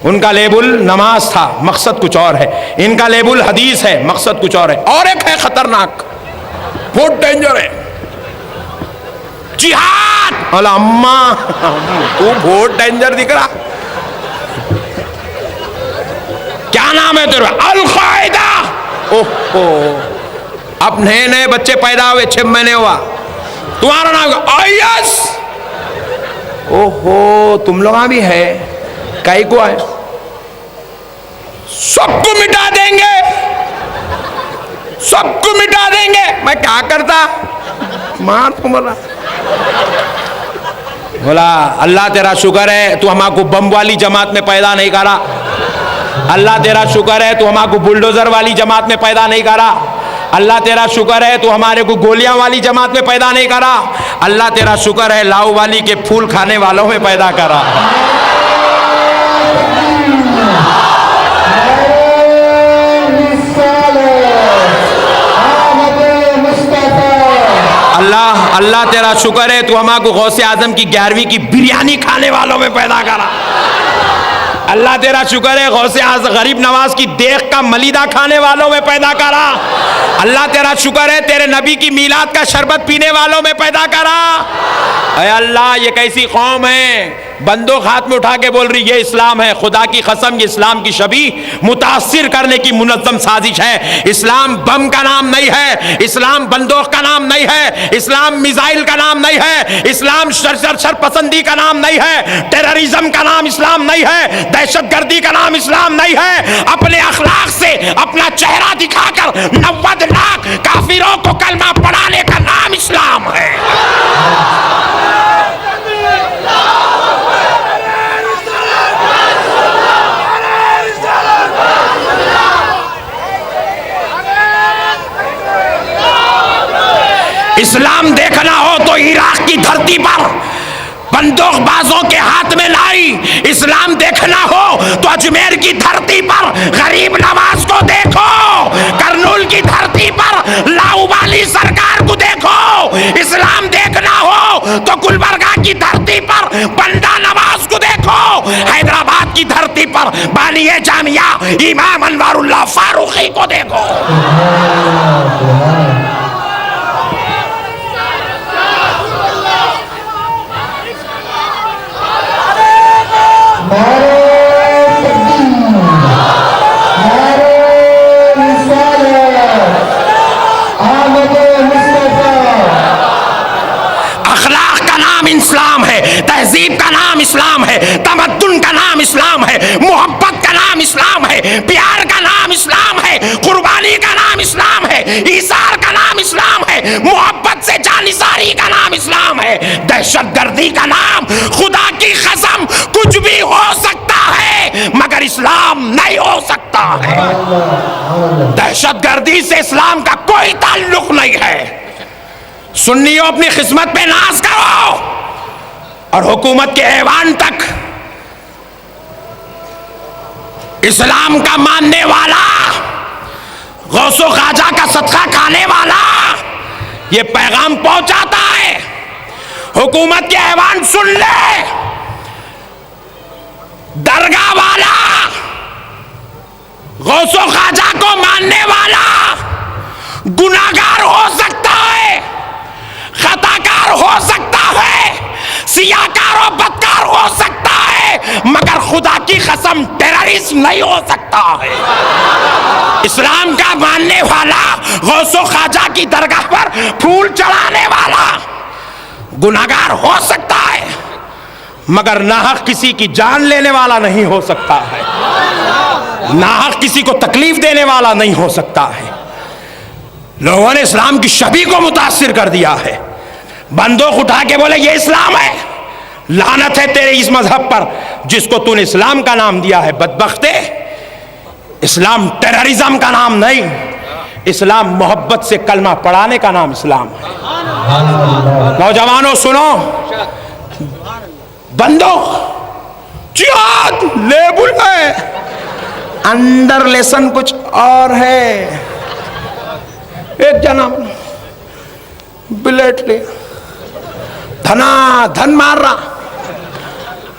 ان کا لیبل نماز تھا، مقصد کچھ اور ہے، ان کا لیبل حدیث ہے، مقصد کچھ اور ہے۔ اور ایک ہے خطرناک، بہت ڈینجر ہے. جہاد. بولا اماں تو بہت ڈینجر دکھ رہا. کیا نام ہے تیرا؟ القاعدہ. اوہ اب نئے نئے بچے پیدا ہوئے 6 مہینے ہوا. تمہارا نام آئیس. اوہو تم لوگاں بھی ہے. کئی کو ہے؟ سب کو مٹا دیں گے, سب کو مٹا دیں گے. میں کیا کرتا؟ مار کو مرا. بولا اللہ تیرا شکر ہے تو ہمارا کو بم والی جماعت میں پیدا نہیں کرا. اللہ تیرا شکر ہے تو ہمارا کو بلڈوزر والی جماعت میں پیدا نہیں کرا. اللہ تیرا شکر ہے تو ہمارے کو گولیاں والی جماعت میں پیدا نہیں کرا. اللہ تیرا شکر ہے لاؤ والی کے پھول کھانے والوں میں پیدا کرا. اللہ تیرا شکر ہے تو ہمارا کو غوث اعظم کی 11ویں کی بریانی کھانے والوں میں پیدا کرا. اللہ تیرا شکر ہے غوث اعظم غریب نواز کی دیکھ کا ملیدہ کھانے والوں میں پیدا کرا. اللہ تیرا شکر ہے تیرے نبی کی میلاد کا شربت پینے والوں میں پیدا کرا. اے اللہ یہ کیسی قوم ہے, بندوق ہاتھ میں اٹھا کے بول رہی یہ اسلام ہے. خدا کی قسم یہ اسلام کی شبیہ متاثر کرنے کی منظم سازش ہے. اسلام بم کا نام نہیں ہے, اسلام بندوق کا نام نہیں ہے, اسلام میزائل کا نام نہیں ہے, اسلام شر پسندی کا نام نہیں ہے, ٹیررزم کا نام اسلام نہیں ہے, دہشت گردی کا نام اسلام نہیں ہے. اپنے اخلاق سے اپنا چہرہ دکھا کر 90 لاکھ کافروں کو کلمہ پڑھانے کا نام اسلام ہے. اسلام دیکھنا ہو تو عراق کی دھرتی پر بندوق بازوں کے ہاتھ میں لائی. اسلام دیکھنا ہو تو اجمیر کی دھرتی پر غریب نواز کو دیکھو. کرنول کی دھرتی پر لاؤ والی سرکار کو دیکھو. اسلام دیکھنا ہو تو گلبرگہ کی دھرتی پر بندہ نواز کو دیکھو. حیدرآباد کی دھرتی پر بانی جامعہ امام انوار اللہ فاروقی کو دیکھو. اخلاق کا نام اسلام ہے, تہذیب کا نام اسلام ہے, تمدن کا نام اسلام ہے, محبت کا نام اسلام ہے, پیار کا نام اسلام ہے, قربانی کا نام اسلام ہے, ایثار کا نام اسلام ہے, محبت سے جانثاری کا نام اسلام ہے. دہشت گردی کا نام خدا کی قسم کچھ بھی ہو سکتا ہے مگر اسلام نہیں ہو سکتا ہے. دہشت گردی سے اسلام کا کوئی تعلق نہیں ہے. سنیوں اپنی قسمت پہ ناز کرو اور حکومت کے ایوان تک اسلام کا ماننے والا, غوث و خواجہ کا صدقہ کھانے والا یہ پیغام پہنچاتا ہے. حکومت کے ایوان سن لے, درگاہ والا, غوث و خواجہ کو ماننے والا گناہگار ہو سکتا ہے, خطاکار ہو سکتا ہے, سیاہکار و بدکار ہو سکتا ہے مگر خدا کی قسم ٹیررسٹ نہیں ہو سکتا ہے. اسلام کا ماننے والا, غوث و خواجہ کی درگاہ پر پھول چڑھانے والا گناہگار ہو سکتا ہے مگر ناحق کسی کی جان لینے والا نہیں ہو سکتا ہے, ناحق کسی کو تکلیف دینے والا نہیں ہو سکتا ہے. لوگوں نے اسلام کی شبیہ کو متاثر کر دیا ہے. بندوق اٹھا کے بولے یہ اسلام ہے. لعنت ہے تیرے اس مذہب پر جس کو تو نے اسلام کا نام دیا ہے. بدبختے, اسلام ٹیررزم کا نام نہیں, اسلام محبت سے کلمہ پڑھانے کا نام اسلام ہے. نوجوانوں سنو, بندوق جہاد لیبل ہے, اندر لیسن کچھ اور ہے. ایک جنا بلیٹ لے دھنا دھن مار رہا.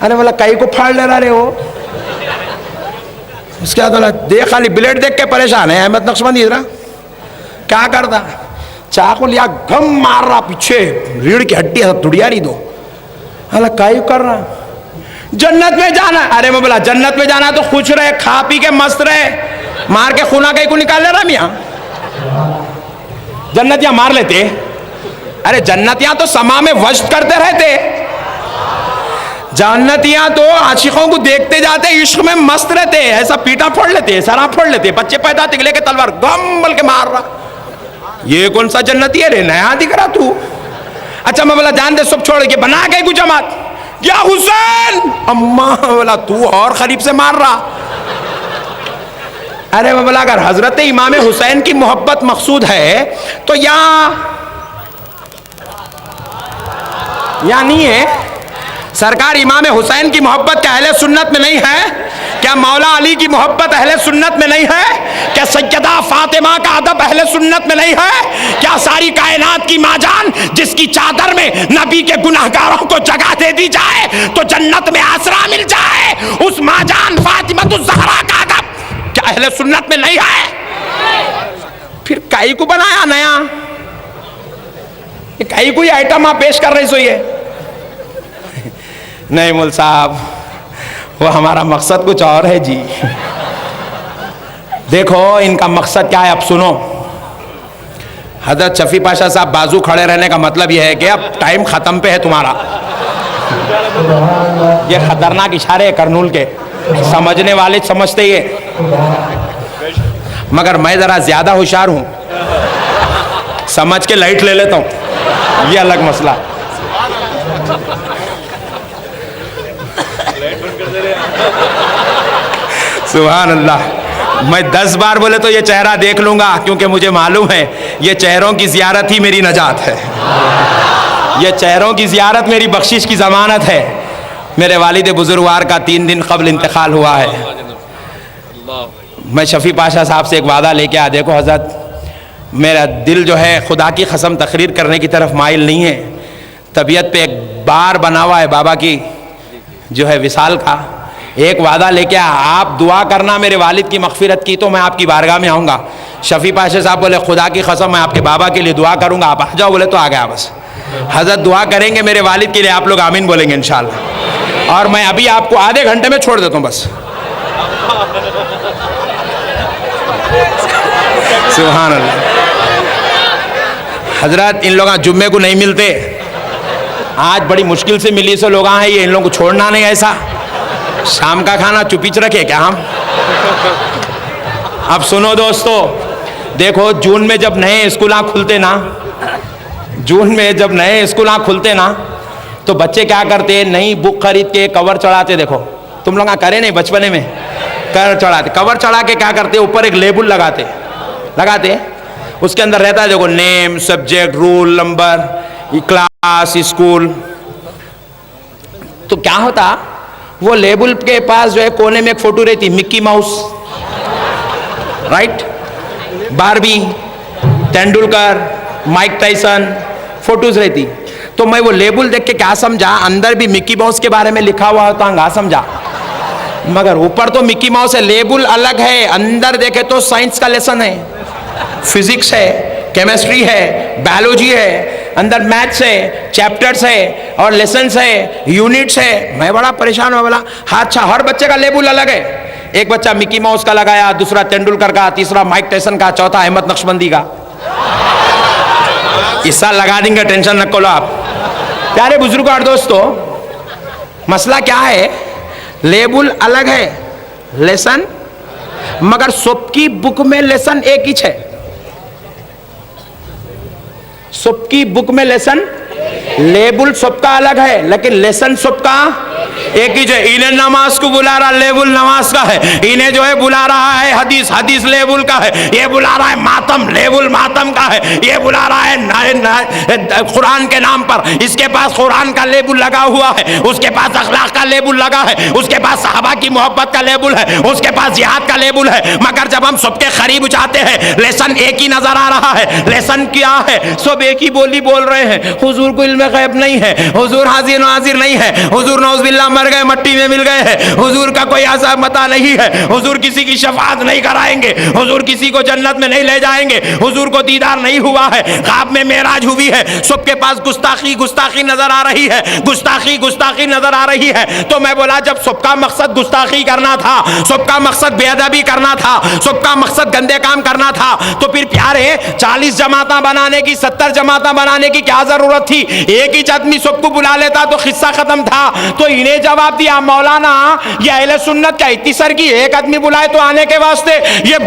ارے بولا کئی کو پھاڑ لے رہا رے ہو. اس کے بعد بولا دیکھ خالی بلیٹ دیکھ کے پریشان ہے. احمد نقشبندی ادھر کیا کرتا, چاقو لیا گم مار رہا پیچھے, ریڑھ کی ہڈی تڑیا نہیں دو. اللہ کائیو کر رہا, جنت میں جانا. ارے میں بولا جنت میں جانا تو خوش رہے, کھا پی کے مست رہے, مار کے خونہ کہیں کو نکال لے رہا میاں. جنتیاں مار لیتے, ارے جنتیاں تو سما میں وجد کرتے رہتے, جنتیاں تو عاشقوں کو دیکھتے جاتے, عشق میں مست رہتے, ایسا پیٹا پھوڑ لیتے, سرا پھوڑ لیتے, بچے پیدا تک لے کے تلوار گم بل کے مار رہا. یہ کون سا جنتی ہے رے, نیا دکھ رہا تو. اچھا میں بولا جان دے سب چھوڑ کے بنا کے کو جماعت, کیا حسین, اماں بولا تو اور قریب سے مار رہا. ارے میں بولا اگر حضرت امام حسین کی محبت مقصود ہے تو یا نہیں ہے, سرکار امام حسین کی محبت کیا اہل سنت میں نہیں ہے؟ کیا مولا علی کی محبت اہل سنت میں نہیں ہے؟ کیا سیدہ فاطمہ کا ادب اہل سنت میں نہیں ہے؟ کیا ساری کائنات کی ماں جان جس کی چادر میں نبی کے گناہگاروں کو جگہ دے دی جائے تو جنت میں آسرا مل جائے, اس ماں جان فاطمہ الزہرا کا ادب کیا اہل سنت میں نہیں ہے؟ پھر کئی کو بنایا نیا, کئی کوئی آئٹم آپ پیش کر رہی سوئی ہے. نہیں مول صاحب, وہ ہمارا مقصد کچھ اور ہے جی. دیکھو ان کا مقصد کیا ہے, اب سنو. حضرت شفیع پاشا صاحب بازو کھڑے رہنے کا مطلب یہ ہے کہ اب ٹائم ختم پہ ہے تمہارا. یہ خطرناک اشارے ہیں کرنول کے, سمجھنے والے سمجھتے ہی ہیں, مگر میں ذرا زیادہ ہوشیار ہوں, سمجھ کے لائٹ لے لیتا ہوں, یہ الگ مسئلہ. سبحان اللہ. میں 10 بار بولے تو یہ چہرہ دیکھ لوں گا, کیونکہ مجھے معلوم ہے یہ چہروں کی زیارت ہی میری نجات ہے, یہ چہروں کی زیارت میری بخشش کی ضمانت ہے. میرے والد بزرگوار کا 3 دن قبل انتقال ہوا ہے. میں شفیع پاشا صاحب سے ایک وعدہ لے کے آیا, دیکھو حضرت میرا دل جو ہے خدا کی قسم تقریر کرنے کی طرف مائل نہیں ہے, طبیعت پہ ایک بار بنا ہوا ہے بابا کی جو ہے وصال کا. ایک وعدہ لے کے آپ دعا کرنا میرے والد کی مغفرت کی تو میں آپ کی بارگاہ میں آؤں گا. شفیع پاشا صاحب بولے خدا کی قسم میں آپ کے بابا کے لیے دعا کروں گا, آپ آ جاؤ. بولے تو آ گیا بس. حضرت دعا کریں گے میرے والد کے لیے, آپ لوگ آمین بولیں گے انشاءاللہ. اور میں ابھی آپ کو آدھے گھنٹے میں چھوڑ دیتا ہوں بس. سبحان اللہ. حضرت ان لوگ جمعے کو نہیں ملتے, آج بڑی مشکل سے ملی سے لوگ ہیں, یہ ان لوگوں کو چھوڑنا نہیں. ایسا شام کا کھانا چپیچ رکھے کیا ہم؟ اب سنو دوستو, دیکھو جون میں جب نئے اسکولاں کھلتے نا, جون میں جب نئے اسکولاں کھلتے نا تو بچے کیا کرتے, نئی بک خرید کے کور چڑھاتے. دیکھو تم لوگ کرے نہیں بچپنے میں, کور چڑھاتے. کور چڑھا کے کیا کرتے, اوپر ایک لیبل لگاتے, اس کے اندر رہتا ہے دیکھو name, subject, roll number, class, school. تو کیا ہوتا, وہ لیبل کے پاس جو ہے کونے میں ایک فوٹو رہتی, مکی mouse, right, باربی, Tendulkar, mic Tyson, photos رہتی. تو میں وہ لیبل دیکھ کے کیا سمجھا, اندر بھی مکی ماؤس کے بارے میں لکھا ہوا ہوتا ہوں, سمجھا. مگر اوپر تو مکی ماؤس ہے, لیبل الگ ہے, اندر دیکھے تو سائنس کا لیسن ہے, فزکس ہے, کیمسٹری ہے, بایولوجی ہے, اندر میتھس ہے, چیپٹرز ہے اور لیسنز ہے, یونٹس ہے. میں بڑا پریشان ہوا, بولا اچھا ہر بچے کا لیبل الگ ہے. ایک بچہ مکی ماؤس کا لگایا, دوسرا تینڈولکر کا, تیسرا مائک ٹائسن کا, چوتھا احمد نقشبندی کا. اس سال لگا دیں گے, ٹینشن نہ کرو آپ. پیارے بزرگوں اور دوستو, مسئلہ کیا ہے, لیبل الگ ہے, لیسن, مگر سب کی بک میں لیسن ایک ہی ہے. سب کی بک میں لیسن, لیبل سب کا الگ ہے لیکن لیسن سب کا ایک ہی ہے. انہیں نماز کو بلا رہا, لیبل نماز کا ہے. انہیں جو ہے بلا رہا ہے حدیث, حدیث لیبل کا ہے. یہ بلا رہا ہے ماتم, لیبل ماتم کا ہے. یہ بلا رہا ہے قرآن کے نام پر, اس کے پاس قرآن کا لیبل لگا ہوا ہے, اس کے پاس اخلاق کا لیبل لگا ہے, اس کے پاس صحابہ کی محبت کا لیبل ہے, اس کے پاس جہاد کا لیبل ہے. مگر جب ہم سب کے قریب جاتے ہیں, لیسن ایک ہی نظر آ رہا ہے. لیسن کیا ہے, سب ایک ہی بولی بول رہے ہیں. حضور کو علم غیب نہیں ہے, حضور حاضر و ناظر نہیں ہے, حضور نعوذ باللہ مر مر گئے مٹی میں مل گئے ہیں، حضور کا کوئی ایسا متا نہیں ہے، حضور کسی کی شفاعت نہیں کرائیں گے، حضور کسی کو جنت میں نہیں لے جائیں گے، حضور کو دیدار نہیں ہوا ہے، خواب میں معراج ہوئی ہے، سب کے پاس گستاخی نظر آ رہی ہے، گستاخی نظر آ رہی ہے۔ تو میں بولا جب سب کا مقصد گستاخی کرنا تھا، سب کا مقصد بے ادبی کرنا تھا، سب کا مقصد گندے کام کرنا تھا، تو پھر پیارے 40 جماعتیں بنانے کی، 70 جماعتیں بنانے کی کیا ضرورت تھی؟ ایک ہی آدمی سب کو بلا لیتا تو قصہ ختم تھا۔ تو انہیں جواب دیا مولانا یہ اہل سنت کیا اتنی سر کی ایک آدمی بلائے تو آنے کے واسطے؟ یہ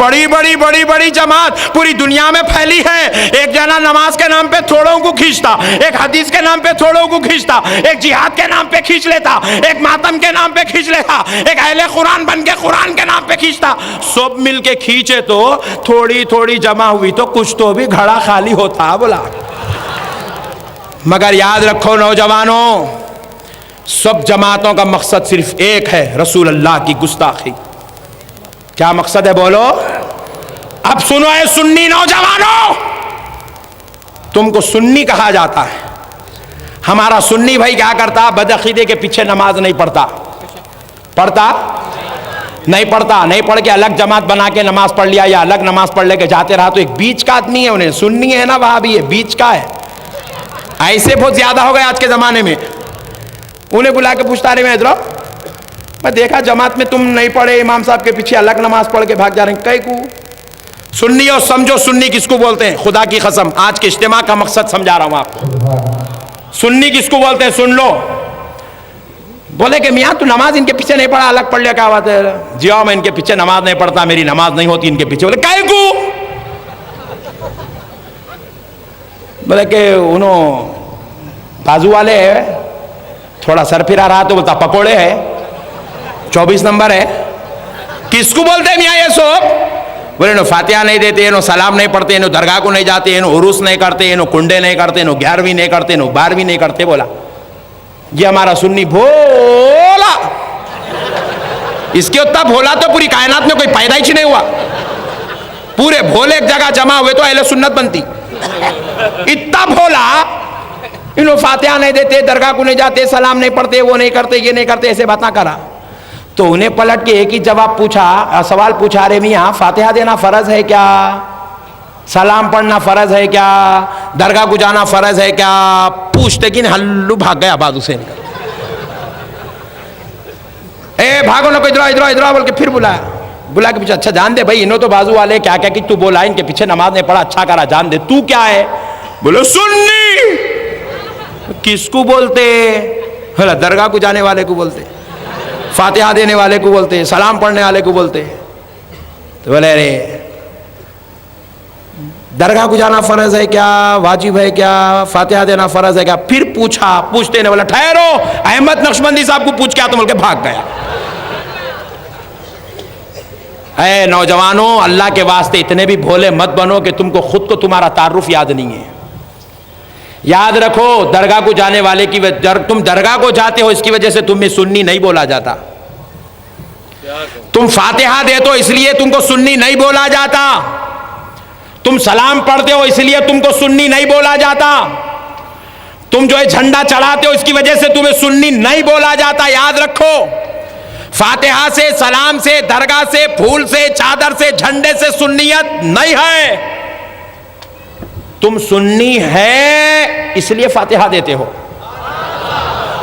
بڑی جماعت پوری دنیا میں پھیلی ہے، ایک جنا نماز کے نام پہ تھوڑوں کو کھینچتا، ایک حدیث کے نام پہ تھوڑوں کو کھینچتا، ایک جہاد کے نام پہ کھینچ لیتا، ایک ماتم کے نام پہ کھینچ لیتا، ایک اہل قرآن بن کے قرآن کے نام پہ کھینچتا۔ سب مل کے کھینچے تو تھوڑی جمع ہوئی تو کچھ تو بھی گھڑا خالی ہوتا بولا۔ مگر یاد رکھو نوجوانوں، سب جماعتوں کا مقصد صرف ایک ہے، رسول اللہ کی گستاخی۔ کیا مقصد ہے بولو؟ اب سنو اے سنی نوجوانوں، تم کو سنی کہا جاتا ہے۔ ہمارا سنی بھائی کیا کرتا؟ بدعقیدے کے پیچھے نماز نہیں پڑھتا، نہیں پڑھ کے الگ جماعت بنا کے نماز پڑھ لیا یا الگ نماز پڑھ لے کے جاتے رہا۔ تو ایک بیچ کا آدمی ہے، انہیں سنی ہے نا، وہاں بھی ہے، بیچ کا ہے۔ ایسے بہت زیادہ ہو گئے آج کے زمانے میں۔ انہیں بلا کے پوچھتا رہے میں دیکھا جماعت میں تم نہیں پڑھے، امام صاحب کے پیچھے الگ نماز پڑھ کے بھاگ جا رہے ہیں، کئی کو سنی ہو سمجھو سنی کس کو بولتے ہیں۔ خدا کی قسم آج کے اجتماع کا مقصد سمجھا رہا ہوں آپ کو، سنی کس کو بولتے ہیں سن لو۔ بولے کہ میاں تو نماز ان کے پیچھے نہیں پڑھا، الگ پڑھ لیا، کیا بات ہے؟ جی ہاں میں ان کے پیچھے نماز نہیں پڑھتا، میری نماز نہیں ہوتی ان کے پیچھے۔ بولے کئی کو؟ بولے کہ انہوں بازو والے ہے، تھوڑا سر پھرا رہا تو بولتا پکوڑے ہے، 24 نمبر ہے۔ کس کو بولتے ہیں میاں یہ سب؟ بولے انہوں فاتحہ نہیں دیتے، انہوں سلام نہیں پڑھتے، انہوں درگاہ کو نہیں جاتے، انہوں عروس نہیں کرتے، انہوں کنڈے نہیں کرتے، انہوں 11ویں نہیں کرتے، انہوں 12ویں نہیں کرتے۔ بولا یہ ہمارا سنی بھولا، اس کے اتنا بھولا تو پوری کائنات میں کوئی پیدا ہی نہیں ہوا۔ پورے بھولے ایک جگہ جمع ہوئے تو اہل سنت بنتی۔ اتنا بھولا، انہوں فاتحہ نہیں دیتے، درگاہ کو نہیں جاتے، سلام نہیں پڑھتے، وہ نہیں کرتے، یہ نہیں کرتے، ایسے باتاں کرا۔ تو انہیں پلٹ کے ایک ہی جواب پوچھا، سوال پوچھا، رے میاں فاتحہ دینا فرض ہے کیا؟ سلام پڑھنا فرض ہے کیا؟ درگاہ کو جانا فرض ہے کیا؟ پوچھتے کہ ہلو بھاگ گیا بازو سے نکل، اے بھاگو نہ کوئی ادھر بول کے پھر بلا کے پوچھا، اچھا جان دے بھائی انہوں تو بازو والے کیا کہ تو بولا ان کے پیچھے نماز نہیں پڑھا، اچھا کرا، جان دے تو کیا ہے؟ بولو سنی۔ کس کو بولتے؟ درگاہ کو جانے والے کو بولتے، فاتحہ دینے والے کو بولتے، سلام پڑھنے والے کو بولتے۔ تو بولے رے درگاہ کو جانا فرض ہے کیا؟ واجب ہے کیا؟ فاتحہ دینا فرض ہے کیا؟ پھر پوچھتے نے بولا ٹھہرو، احمد نقشبندی صاحب کو پوچھ کے آتا، بول کے بھاگ گیا۔ اے نوجوانوں، اللہ کے واسطے اتنے بھی بھولے مت بنو کہ تم کو خود کو تمہارا تعارف یاد نہیں ہے۔ یاد رکھو درگاہ کو جانے والے کی تم درگاہ کو جاتے ہو اس کی وجہ سے تمہیں سنی نہیں بولا جاتا، تم فاتحہ دیتے ہو اس لیے تم کو سنی نہیں بولا جاتا، تم سلام پڑھتے ہو اس لیے تم کو سنی نہیں بولا جاتا، تم جو ہے جھنڈا چڑھاتے ہو اس کی وجہ سے تمہیں سنی نہیں بولا جاتا۔ یاد رکھو فاتحہ سے، سلام سے، درگاہ سے، پھول سے، چادر سے، جھنڈے سے سنیت نہیں ہے۔ تم سنی ہے اس لیے فاتحہ دیتے ہو،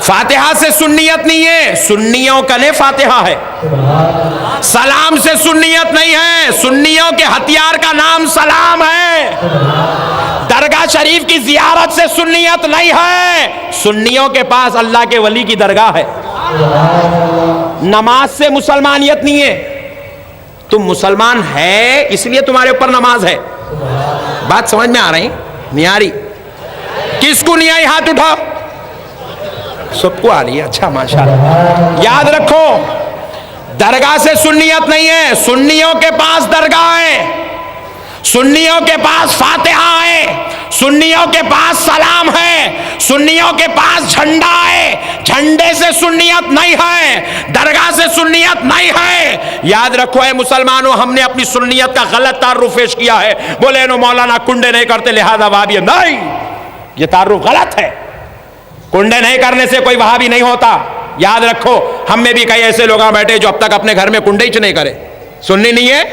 فاتحہ سے سنیت نہیں ہے، سنیوں کا نے فاتحہ ہے۔ سلام سے سنیت نہیں ہے، سنیوں کے ہتھیار کا نام سلام ہے۔ درگاہ شریف کی زیارت سے سنیت نہیں ہے، سنیوں کے پاس اللہ کے ولی کی درگاہ ہے۔ نماز سے مسلمانیت نہیں ہے، تم مسلمان ہے اس لیے تمہارے اوپر نماز ہے۔ بات سمجھ میں آ رہی نہیں آ رہی؟ کس کو نہیں آئی ہاتھ اٹھا؟ سب کو آ رہی ہے، اچھا ماشاءاللہ۔ یاد رکھو درگاہ سے سنیت نہیں ہے، سنیوں کے پاس درگاہ ہے، سنیوں کے پاس فاتحہ ہے، سنیوں کے پاس سلام ہے، سنیوں کے پاس جھنڈا ہے۔ جھنڈے سے سنیت نہیں ہے، درگاہ سے سنیت نہیں ہے۔ یاد رکھو اے مسلمانوں، ہم نے اپنی سنیت کا غلط تعارف پیش کیا ہے۔ بولے نو مولانا کنڈے نہیں کرتے لہذا وہابی، نہیں، یہ تعارف غلط ہے۔ کنڈے نہیں کرنے سے کوئی وہابی نہیں ہوتا، یاد رکھو ہم میں بھی کئی ایسے لوگ بیٹھے جو اب تک اپنے گھر میں کنڈیچ نہیں کرے. سننی نہیں ہے؟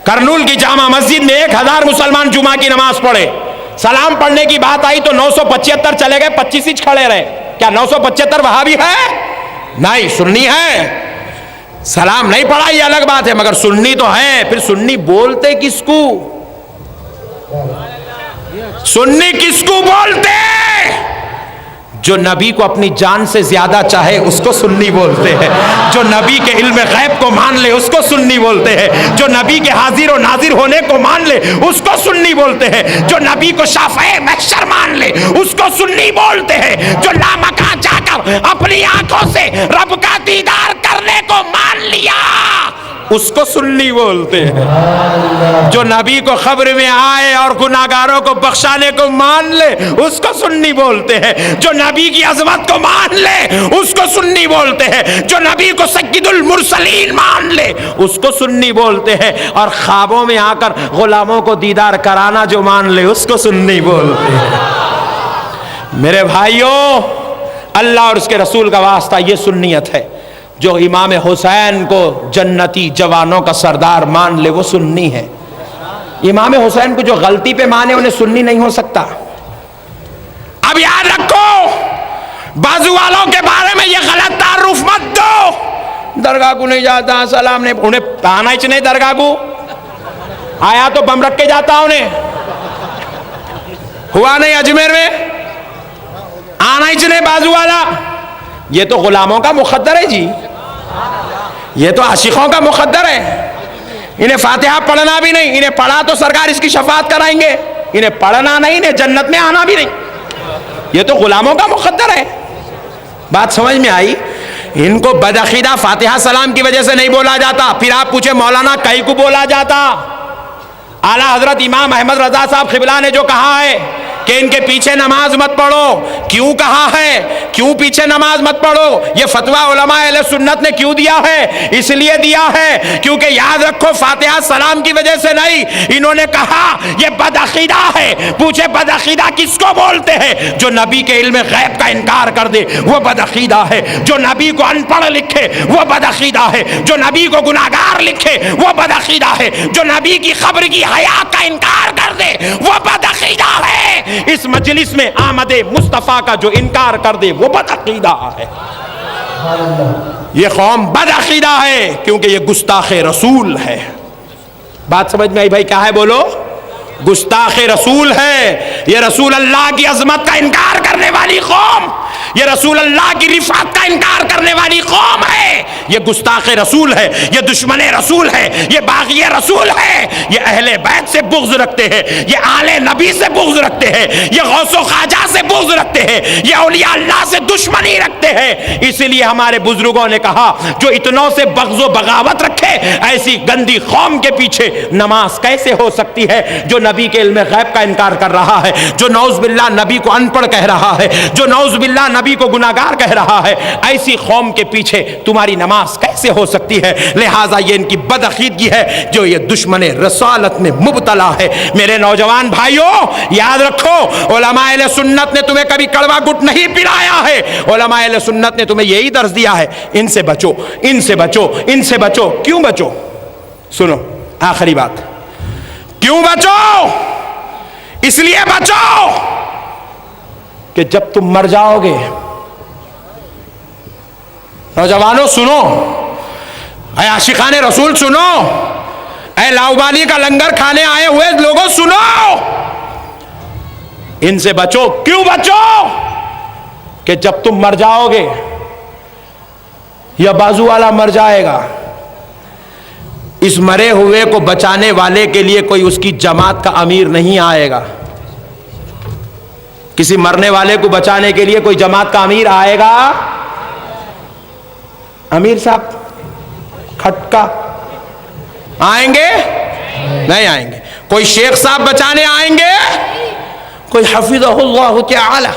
کرنول کی جامع مسجد میں 1000 مسلمان جمعہ کی نماز پڑھے, سلام پڑھنے کی بات آئی تو 975 چلے گئے, 25 ہی کھڑے رہے. کیا 975 وہابی ہے؟ نہیں, سنی ہے. سلام نہیں پڑھا یہ الگ بات ہے, مگر سنی تو ہے. پھر سنی بولتے کس کو؟ سنی کس کو بولتے؟ جو نبی کو اپنی جان سے زیادہ چاہے اس کو سنی بولتے ہیں. جو نبی کے علم غیب کو مان لے اس کو سنی بولتے ہیں. جو نبی کے حاضر و ناظر ہونے کو مان لے اس کو سنی بولتے ہیں. جو نبی کو شافع محشر مان لے اس کو سنی بولتے ہیں. جو لامکان جا کر اپنی آنکھوں سے رب کا دیدار کرنے کو مان لیا اس کو سنی بولتے ہیں. جو نبی کو قبر میں آئے اور گناہگاروں کو بخشانے کو مان لے اس کو سنی بولتے ہیں. جو نبی کی عظمت کو مان لے اس کو سنی بولتے ہیں. جو نبی کو سید المرسلین مان لے اس کو سنی بولتے ہیں. اور خوابوں میں آ کر غلاموں کو دیدار کرانا جو مان لے اس کو سنی بولتے ہیں. میرے بھائیوں, اللہ اور اس کے رسول کا واسطہ یہ سنیت ہے. جو امام حسین کو جنتی جوانوں کا سردار مان لے وہ سنی ہے. امام حسین کو جو غلطی پہ مانے انہیں سنی نہیں ہو سکتا. اب یاد رکھو, بازو والوں کے بارے میں یہ غلط تعارف مت دو. درگاہ کو نہیں جاتا, سلام نہیں, انہیں آنا ہی نہیں درگاہ کو, آیا تو بم رکھ کے جاتا. انہیں ہوا نہیں اجمیر میں آنا ہی نہیں بازو والا. یہ تو غلاموں کا مقدر ہے جی, یہ تو عاشقوں کا مقدر ہے. انہیں فاتحہ پڑھنا بھی نہیں, انہیں پڑھا تو سرکار اس کی شفاعت کرائیں گے. انہیں پڑھنا نہیں, انہیں جنت میں آنا بھی نہیں. یہ تو غلاموں کا مقدر ہے. بات سمجھ میں آئی؟ ان کو بدعقیدہ فاتحہ سلام کی وجہ سے نہیں بولا جاتا. پھر آپ پوچھے مولانا کئی کو بولا جاتا؟ اعلیٰ حضرت امام احمد رضا صاحب قبلہ نے جو کہا ہے کہ ان کے پیچھے نماز مت پڑھو, کیوں کہا ہے؟ کیوں پیچھے نماز مت پڑھو؟ یہ فتویٰ علماء اہل سنت نے کیوں دیا ہے؟ اس لیے دیا ہے کیونکہ یاد رکھو فاتحہ سلام کی وجہ سے نہیں, انہوں نے کہا یہ بدعقیدہ ہے. پوچھے بدعقیدہ کس کو بولتے ہیں؟ جو نبی کے علم غیب کا انکار کر دے وہ بدعقیدہ ہے. جو نبی کو ان پڑھ لکھے وہ بدعقیدہ ہے. جو نبی کو گناہگار لکھے وہ بدعقیدہ ہے. جو نبی کی قبر کی حیات کا انکار کر دے وہ بدعقیدہ ہے. اس مجلس میں آمد مصطفیٰ کا جو انکار کر دے وہ بدعقیدہ ہے. یہ قوم بدعقیدہ ہے کیونکہ یہ گستاخ رسول ہے. بات سمجھ میں آئی بھائی؟ کیا ہے بولو؟ گستاخ رسول ہے. یہ رسول اللہ کی عظمت کا انکار کرنے والی قوم, یہ رسول اللہ کی رفعت کا انکار کرنے والی قوم ہے. یہ گستاخ رسول ہے, یہ دشمن رسول ہے, یہ باغی رسول ہے. یہ اہل بیت سے بغض رکھتے ہیں, یہ آل نبی سے بغض رکھتے ہیں, یہ غوث و خواجہ سے بغض رکھتے ہیں, یہ اولیاء اللہ سے دشمنی رکھتے ہیں. اسی لیے ہمارے بزرگوں نے کہا جو اتنوں سے بغض و بغاوت رکھے ایسی گندی قوم کے پیچھے نماز کیسے ہو سکتی ہے؟ جو نبی کے علم غیب کا انکار کر رہا ہے, جو نعوذ باللہ نبی کو ان پڑھ کہہ رہا ہے, جو نعوذ باللہ نبی کو گناہگار کہہ رہا ہے, ایسی قوم کے پیچھے تمہاری نماز کیسے ہو سکتی ہے؟ لہٰذا یہ ان کی بدعقیدگی ہے جو یہ دشمن رسالت میں مبتلا ہے. میرے نوجوان بھائیوں یاد رکھو, علماء اہل سنت نے تمہیں کبھی کڑوا گٹ نہیں پلایا ہے. علماء اہل سنت نے تمہیں یہی درس دیا ہے, ان سے بچو, ان سے بچو, ان سے بچو. کیوں بچو؟ سنو آخری بات, کیوں بچو؟ اس لیے بچو کہ جب تم مر جاؤ گے, نوجوانوں سنو, اے عاشقان رسول سنو, اے لاؤبالی کا لنگر کھانے آئے ہوئے لوگوں سنو, ان سے بچو. کیوں بچو؟ کہ جب تم مر جاؤ گے یا بازو والا مر جائے گا, اس مرے ہوئے کو بچانے والے کے لیے کوئی اس کی جماعت کا امیر نہیں آئے گا. کسی مرنے والے کو بچانے کے لیے کوئی جماعت کا امیر آئے گا؟ امیر صاحب کھٹکا آئیں گے؟ نہیں آئیں گے. کوئی شیخ صاحب بچانے آئیں گے؟ کوئی حفظہ اللہ تعالی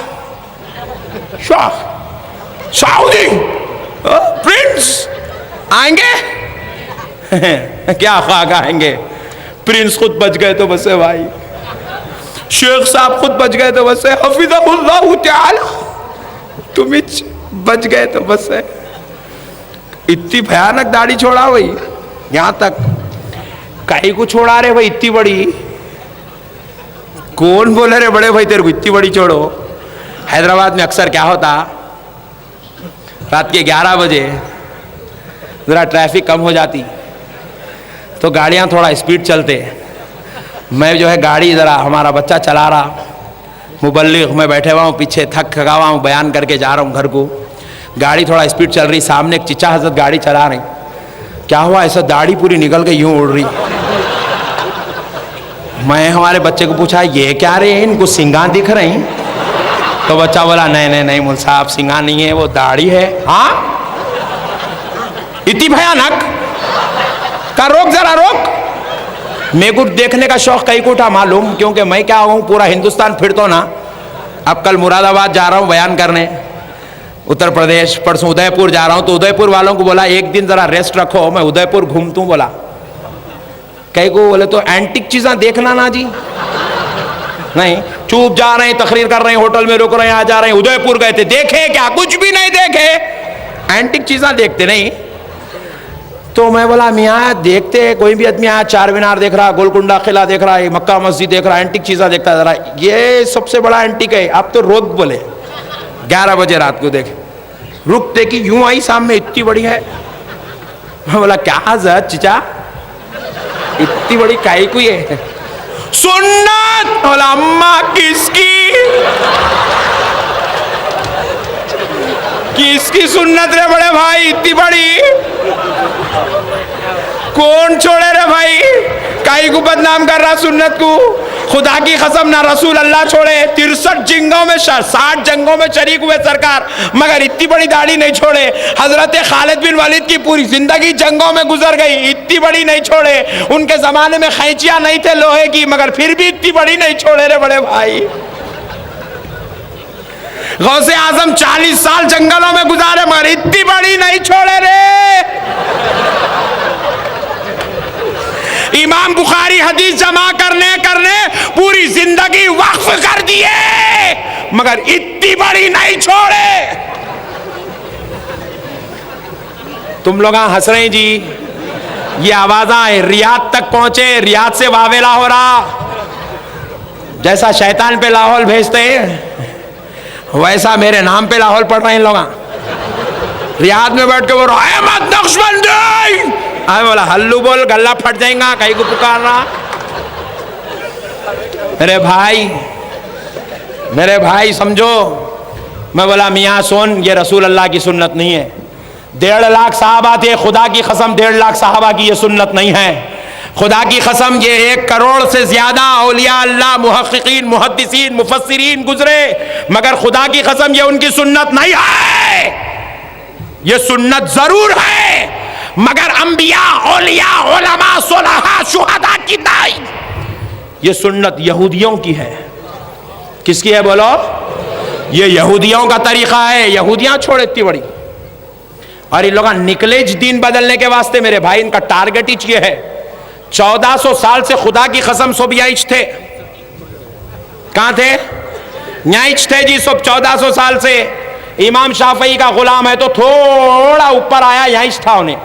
شاہ سعودی پرنس آئیں گے؟ کیا خواہ آئیں گے؟ پرنس خود بچ گئے تو بس ہے بھائی, شیخ صاحب خود بچ گئے تو بس ہے, حفظہ اللہ تعالی تم بچ گئے تو بس ہے. اتنی بھیانک داڑھی چھوڑا بھائی, یہاں تک کائی کو چھوڑا رہے بھائی اتنی بڑی. کون بولے رہے بڑے بھائی تیرے کو اتنی بڑی چھوڑو. حیدرآباد میں اکثر کیا ہوتا, رات کے 11 بجے ذرا ٹریفک کم ہو جاتی تو گاڑیاں تھوڑا اسپیڈ چلتے. میں جو ہے گاڑی ذرا, ہمارا بچہ چلا رہا, مبلغ میں بیٹھے ہوا ہوں پیچھے, تھک ہوا ہوں, بیان کر کے جا رہا ہوں گھر کو. گاڑی تھوڑا اسپیڈ چل رہی, سامنے ایک چچا حضرت گاڑی چلا رہے. کیا ہوا, ایسا داڑھی پوری نکل کے یوں اڑ رہی. میں ہمارے بچے کو پوچھا یہ کیا رہے ہیں, ان کو سنگان دکھ رہے ہیں؟ تو بچہ بولا نہیں مول صاحب سنگان نہیں ہے, وہ داڑھی ہے. ہاں اتنی بھیانک کا, روک ذرا روک. میرے کو دیکھنے کا شوق کئی کو تھا معلوم, کیونکہ میں کیا ہوں پورا ہندوستان پھرتا ہوں نا. اب کل مراد آباد جا رہا ہوں بیان کرنے, اتر پردیش, پرسوں ادے پور جا رہا ہوں. تو ادے پور والوں کو بولا ایک دن ذرا ریسٹ رکھو, میں ادے پور گھومتوں. بولا کئی کو بولے تو اینٹک چیزاں دیکھنا نا جی. نہیں, چوپ جا رہے ہیں, تقریر کر رہے ہیں, ہوٹل میں رک رہے ہیں, آ جا رہے ہیں. ادے پور گئے تھے, دیکھے کیا, کچھ بھی نہیں دیکھے. اینٹک چیزاں دیکھتے نہیں. تو میں بولا میاں دیکھتے, کوئی بھی آدمی آیا چار مینار دیکھ رہا, گولکنڈہ قلعہ دیکھ رہا ہے, مکہ مسجد دیکھ رہا, اینٹک چیزاں دیکھتا ذرا, یہ سب سے بڑا اینٹک ہے. اب تو روک بولے 11 بجے رات کو دیکھے, رکتے کہ یوں آئی سامنے اتنی بڑی ہے. میں بولا کیا حضرت چچا اتنی بڑی کائی کوئی ہے؟ سنت. بولا اماں کس کی, کس کی سنت رے بڑے بھائی اتنی بڑی؟ کون چھوڑے رے بھائی, کائی کو بدنام کر رہا سنت کو. خدا کی قسم نہ رسول اللہ چھوڑے, 63 جنگوں میں 60 جنگوں میں شریک ہوئے سرکار, مگر اتنی بڑی داڑھی نہیں چھوڑے. حضرت خالد بن ولید کی پوری زندگی جنگوں میں گزر گئی, اتنی بڑی نہیں چھوڑے. ان کے زمانے میں خینچیاں نہیں تھے لوہے کی, مگر پھر بھی اتنی بڑی نہیں چھوڑے رے بڑے بھائی. غوث اعظم 40 سال جنگلوں میں گزارے, مگر اتنی بڑی نہیں چھوڑے رے. امام بخاری حدیث جمع کرنے پوری زندگی وقف کر دیے, مگر اتنی بڑی نہیں چھوڑے. تم لوگ ہنس رہے ہیں جی, یہ آوازاں ریاض تک پہنچے, ریاض سے واویلا ہو رہا. جیسا شیطان پہ لاہور بھیجتے ہیں ویسا میرے نام پہ لاہور پڑھ رہے ہیں لوگ. ریاض میں بیٹھ کے بول رہا احمد نقشبندی, آئے بولا ہلو بول گلہ پھٹ جائیں گا, کہیں کو پکار رہا. میرے بھائی سمجھو. میں بولا میاں سن, یہ رسول اللہ کی سنت نہیں ہے. 1.5 لاکھ صحابہ تھے, خدا کی قسم 1.5 لاکھ صحابہ کی یہ سنت نہیں ہے. خدا کی قسم یہ 1 کروڑ سے زیادہ اولیاء اللہ, محققین, محدثین, مفسرین گزرے, مگر خدا کی قسم یہ ان کی سنت نہیں ہے. یہ سنت ضرور ہے, مگر انبیاء, اولیاء, علماء, صلحاء, شہداء کی نہیں. یہ سنت یہودیوں کی ہے. کس کی ہے بولو؟ یہ یہودیوں کا طریقہ ہے. یہودیاں چھوڑے اتنی بڑی, اور ان لوگاں نکلے دین بدلنے کے واسطے. میرے بھائی ان کا ٹارگٹ ہی یہ ہے. 1400 سال سے خدا کی قسم سب یائچ تھے. کہاں تھے؟ یائچ تھے جی سب 1400 سال سے. امام شافعی کا غلام ہے تو تھوڑا اوپر آیا, یائچ تھا انہیں.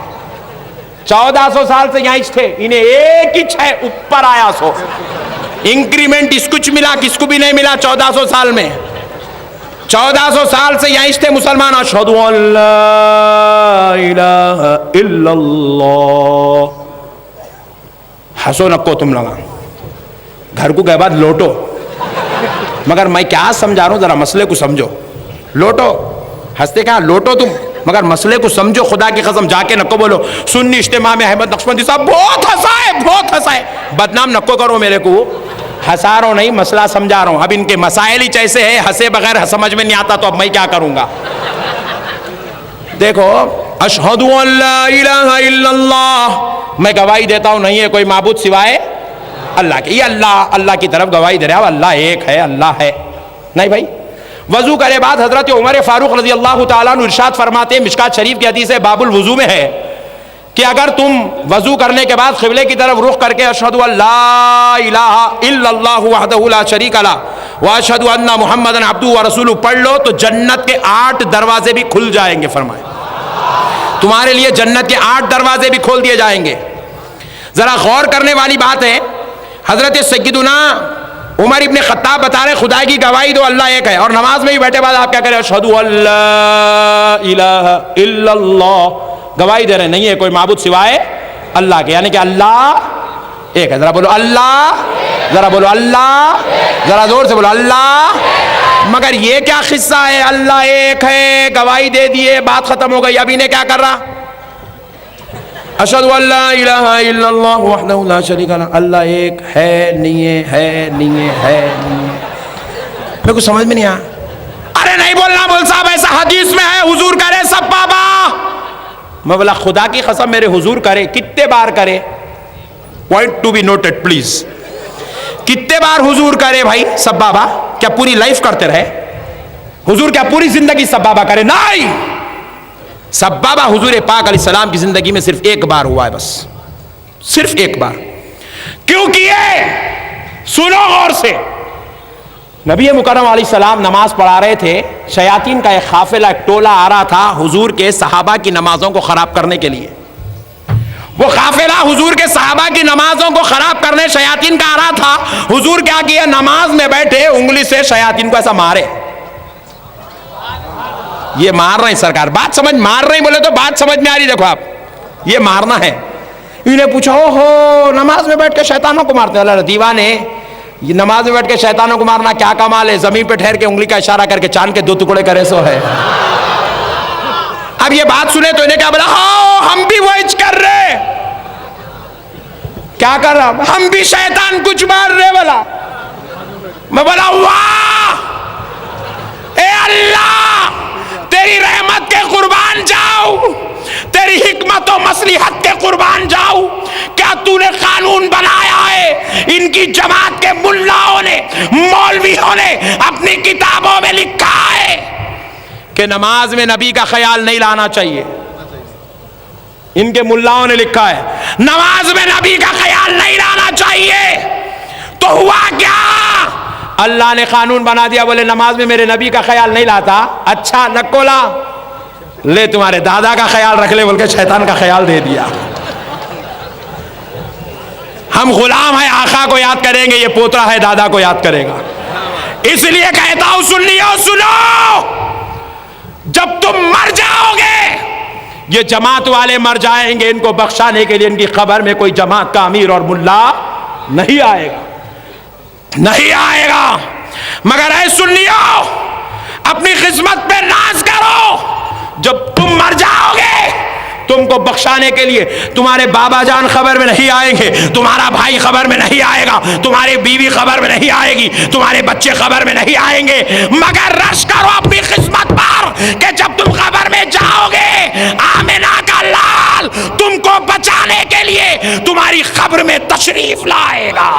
1400 سال سے یائچ تھے, انہیں ایک ہی ہے اوپر آیا. سو انکریمنٹ اس کچھ ملا, کس کو بھی نہیں ملا 1400 سال میں. 1400 سال سے یائچ تھے مسلمان. اشہد ان لا الہ الا اللہ. ہنسو نکو تم لوگاں, گھر کو گئے بعد لوٹو. مگر میں کیا سمجھا رہا ہوں, ذرا مسئلے کو سمجھو. لوٹو, ہنستے کہاں, لوٹو تم, مگر مسئلے کو سمجھو. خدا کی قسم جا کے نکو بولو سنی اجتماع میں احمد نقشبندی صاحب بہت ہنسائے. بدنام نکو کرو میرے کو. ہنسا رہا ہوں نہیں, مسئلہ سمجھا رہا ہوں. اب ان کے مسائل ہی ایسے ہیں, ہنسے بغیر سمجھ میں نہیں آتا, تو اب میں کیا کروں گا. دیکھو, اشہد ان لا الہ الا اللہ, میں گواہی دیتا ہوں نہیں ہے کوئی معبود سوائے اللہ کے. یہ اللہ کی طرف گواہی دے رہا ہے, اللہ ایک ہے, اللہ ہے. نہیں بھائی, وضو کرے بعد حضرت عمر فاروق رضی اللہ تعالیٰ عنہ ارشاد فرماتے ہیں, مشکات شریف کی حدیث ہے, باب الوضو میں ہے, کہ اگر تم وضو کرنے کے بعد قبلے کی طرف رخ کر کے اشہد ان لا الہ الا اللہ وحدہ لا شریک لہ واشہدو ان محمدن عبدہ ورسولہ پڑھ لو تو جنت کے 8 دروازے بھی کھل جائیں گے. فرمائے تمہارے لیے جنت کے 8 دروازے بھی کھول دیے جائیں گے. ذرا غور کرنے والی بات ہے, حضرت سیدنا عمر ابن خطاب بتا رہے خدا کی گواہی دو اللہ ایک ہے, اور نماز میں بھی بیٹھے بعد آپ کیا کریں, اشہدو ان لا الہ الا اللہ, گواہی دے رہے نہیں ہے کوئی معبود سوائے اللہ کے, یعنی کہ اللہ ایک ہے. ذرا بولو اللہ, ذرا بولو اللہ, ذرا زور سے بولو اللہ. مگر یہ کیا قصہ ہے, اللہ ایک ہے, گواہی دے دیے, بات ختم ہو گئی. اب انہیں کیا کر رہا, اشہدو ان لا الہ الا اللہ وحدہ لا شریک لہ, اللہ ایک ہے نہیں ہے نہیں ہے نہیں ہے. میرے کو سمجھ میں نہیں آیا. ارے نہیں بولنا بول صاحب, ایسا حدیث میں ہے حضور کرے سب بابا. میں بولا خدا کی قسم میرے حضور کرے, کتنے بار کرے, point to be noted please, کتنے بار حضور کرے بھائی سب بابا؟ کیا پوری لائف کرتے رہے حضور؟ کیا پوری زندگی سب بابا کرے؟ نہیں, سب بابا حضور پاک علیہ السلام کی زندگی میں صرف ایک بار ہوا ہے, بس صرف ایک بار. کیوں کیے؟ سنو غور سے. نبی مکرم علیہ السلام نماز پڑھا رہے تھے, شیاطین کا ایک قافلہ, ایک ٹولہ آ رہا تھا حضور کے صحابہ کی نمازوں کو خراب کرنے کے لیے. وہ قافلہ حضور کے صحابہ کی نمازوں کو خراب کرنے شیاطین کا آ رہا تھا. حضور کیا کیا, نماز میں بیٹھے انگلی سے شیاطین کو ایسا مارے. یہ مار رہے ہیں سرکار, بات سمجھ, مار رہے ہیں بولے تو بات سمجھ میں آ رہی. دیکھو آپ, یہ مارنا ہے. انہیں پوچھا او ہو نماز میں بیٹھ کے شیطانوں کو مارتے ہیں. اللہ دیوانے, یہ نماز میں بیٹھ کے شیطانوں کو مارنا کیا کمال ہے, زمین پہ ٹھہر کے انگلی کا اشارہ کر کے چاند کے 2 ٹکڑے کرے سو ہے. اب یہ بات سنے تو انہیں کیا بولا, ہم بھی وہی کر رہے. کیا کر رہا, ہم بھی شیطان کچھ مار رہے. بولا میں بولا واہ اے اللہ, تیری رحمت کے قربان جاؤ, تیری حکمت و مصلحت کے قربان جاؤ. کیا تو نے قانون بنایا ہے, ان کی جماعت کے ملاؤں نے مولویوں نے اپنی کتابوں میں لکھا ہے کہ نماز میں نبی کا خیال نہیں لانا چاہیے. ان کے ملاؤں نے لکھا ہے نماز میں نبی کا خیال نہیں لانا چاہیے. تو ہوا کیا, اللہ نے قانون بنا دیا, بولے نماز میں میرے نبی کا خیال نہیں لاتا, اچھا نکولا لے تمہارے دادا کا خیال رکھ لے, بول کے شیطان کا خیال دے دیا. ہم غلام ہیں, آقا کو یاد کریں گے, یہ پوترا ہے دادا کو یاد کرے گا. اس لیے کہتا ہوں سنیو سنو, جب تم مر جاؤ گے, یہ جماعت والے مر جائیں گے, ان کو بخشانے کے لیے ان کی قبر میں کوئی جماعت کا امیر اور ملا نہیں آئے گا, نہیں آئے گا. مگر اے سنیو, اپنی قسمت پہ ناز کرو, جب تم مر جاؤ گے تم کو بخشانے کے لیے تمہارے بابا جان خبر میں نہیں آئیں گے, تمہارا بھائی خبر میں نہیں آئے گا, تمہاری بیوی خبر میں نہیں آئے گی, تمہارے بچے خبر میں نہیں آئیں گے. مگر رش کرو اپنی قسمت پر کہ جب تم خبر میں جاؤ گے, آمنہ کا لال تم کو بچانے کے لیے تمہاری قبر میں تشریف لائے گا.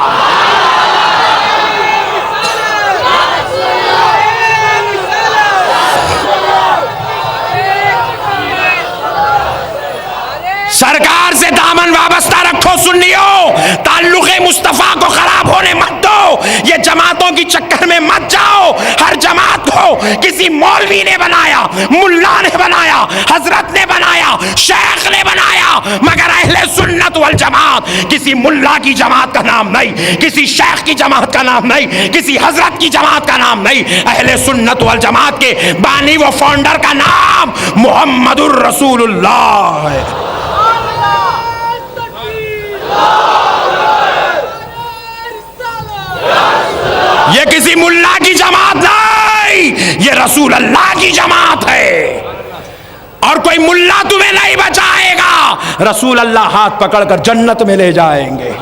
سرکار سے دامن وابستہ رکھو سنیو, تعلق مصطفیٰ کو خراب ہونے مت دو, یہ جماعتوں کی چکر میں مت جاؤ. ہر جماعت کو کسی مولوی نے بنایا, ملا نے بنایا, حضرت نے بنایا, شیخ نے بنایا, مگر اہل سنت والجماعت کسی ملا کی جماعت کا نام نہیں, کسی شیخ کی جماعت کا نام نہیں, کسی حضرت کی جماعت کا نام نہیں. اہل سنت والجماعت کے بانی و فاؤنڈر کا نام محمد الرسول اللہ ہے. یہ کسی ملا کی جماعت نہیں, یہ رسول اللہ کی جماعت ہے. اور کوئی ملا تمہیں نہیں بچائے گا, رسول اللہ ہاتھ پکڑ کر جنت میں لے جائیں گے.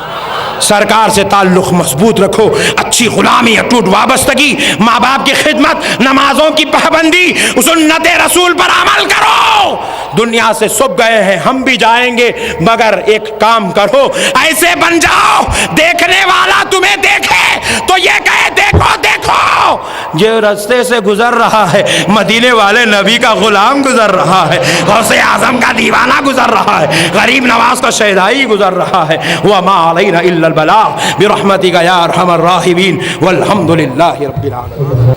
سرکار سے تعلق مضبوط رکھو, اچھی غلامی, اٹوٹ وابستگی, ماں باپ کی خدمت, نمازوں کی پابندی, سنت رسول پر عمل کرو. دنیا سے سب گئے ہیں, ہم بھی جائیں گے, مگر ایک کام کرو, ایسے بن جاؤ دیکھنے والا تمہیں دیکھے تو یہ کہے دیکھو دیکھو دیکھو جو رستے سے گزر رہا ہے مدینے والے نبی کا غلام گزر رہا ہے، غوث اعظم کا دیوانہ گزر رہا ہے، غریب نواز کا شہدائی گزر رہا ہے۔ وما علینا الا البلاغ برحمتک یا ارحم الراحمین والحمد للہ رب العالمین۔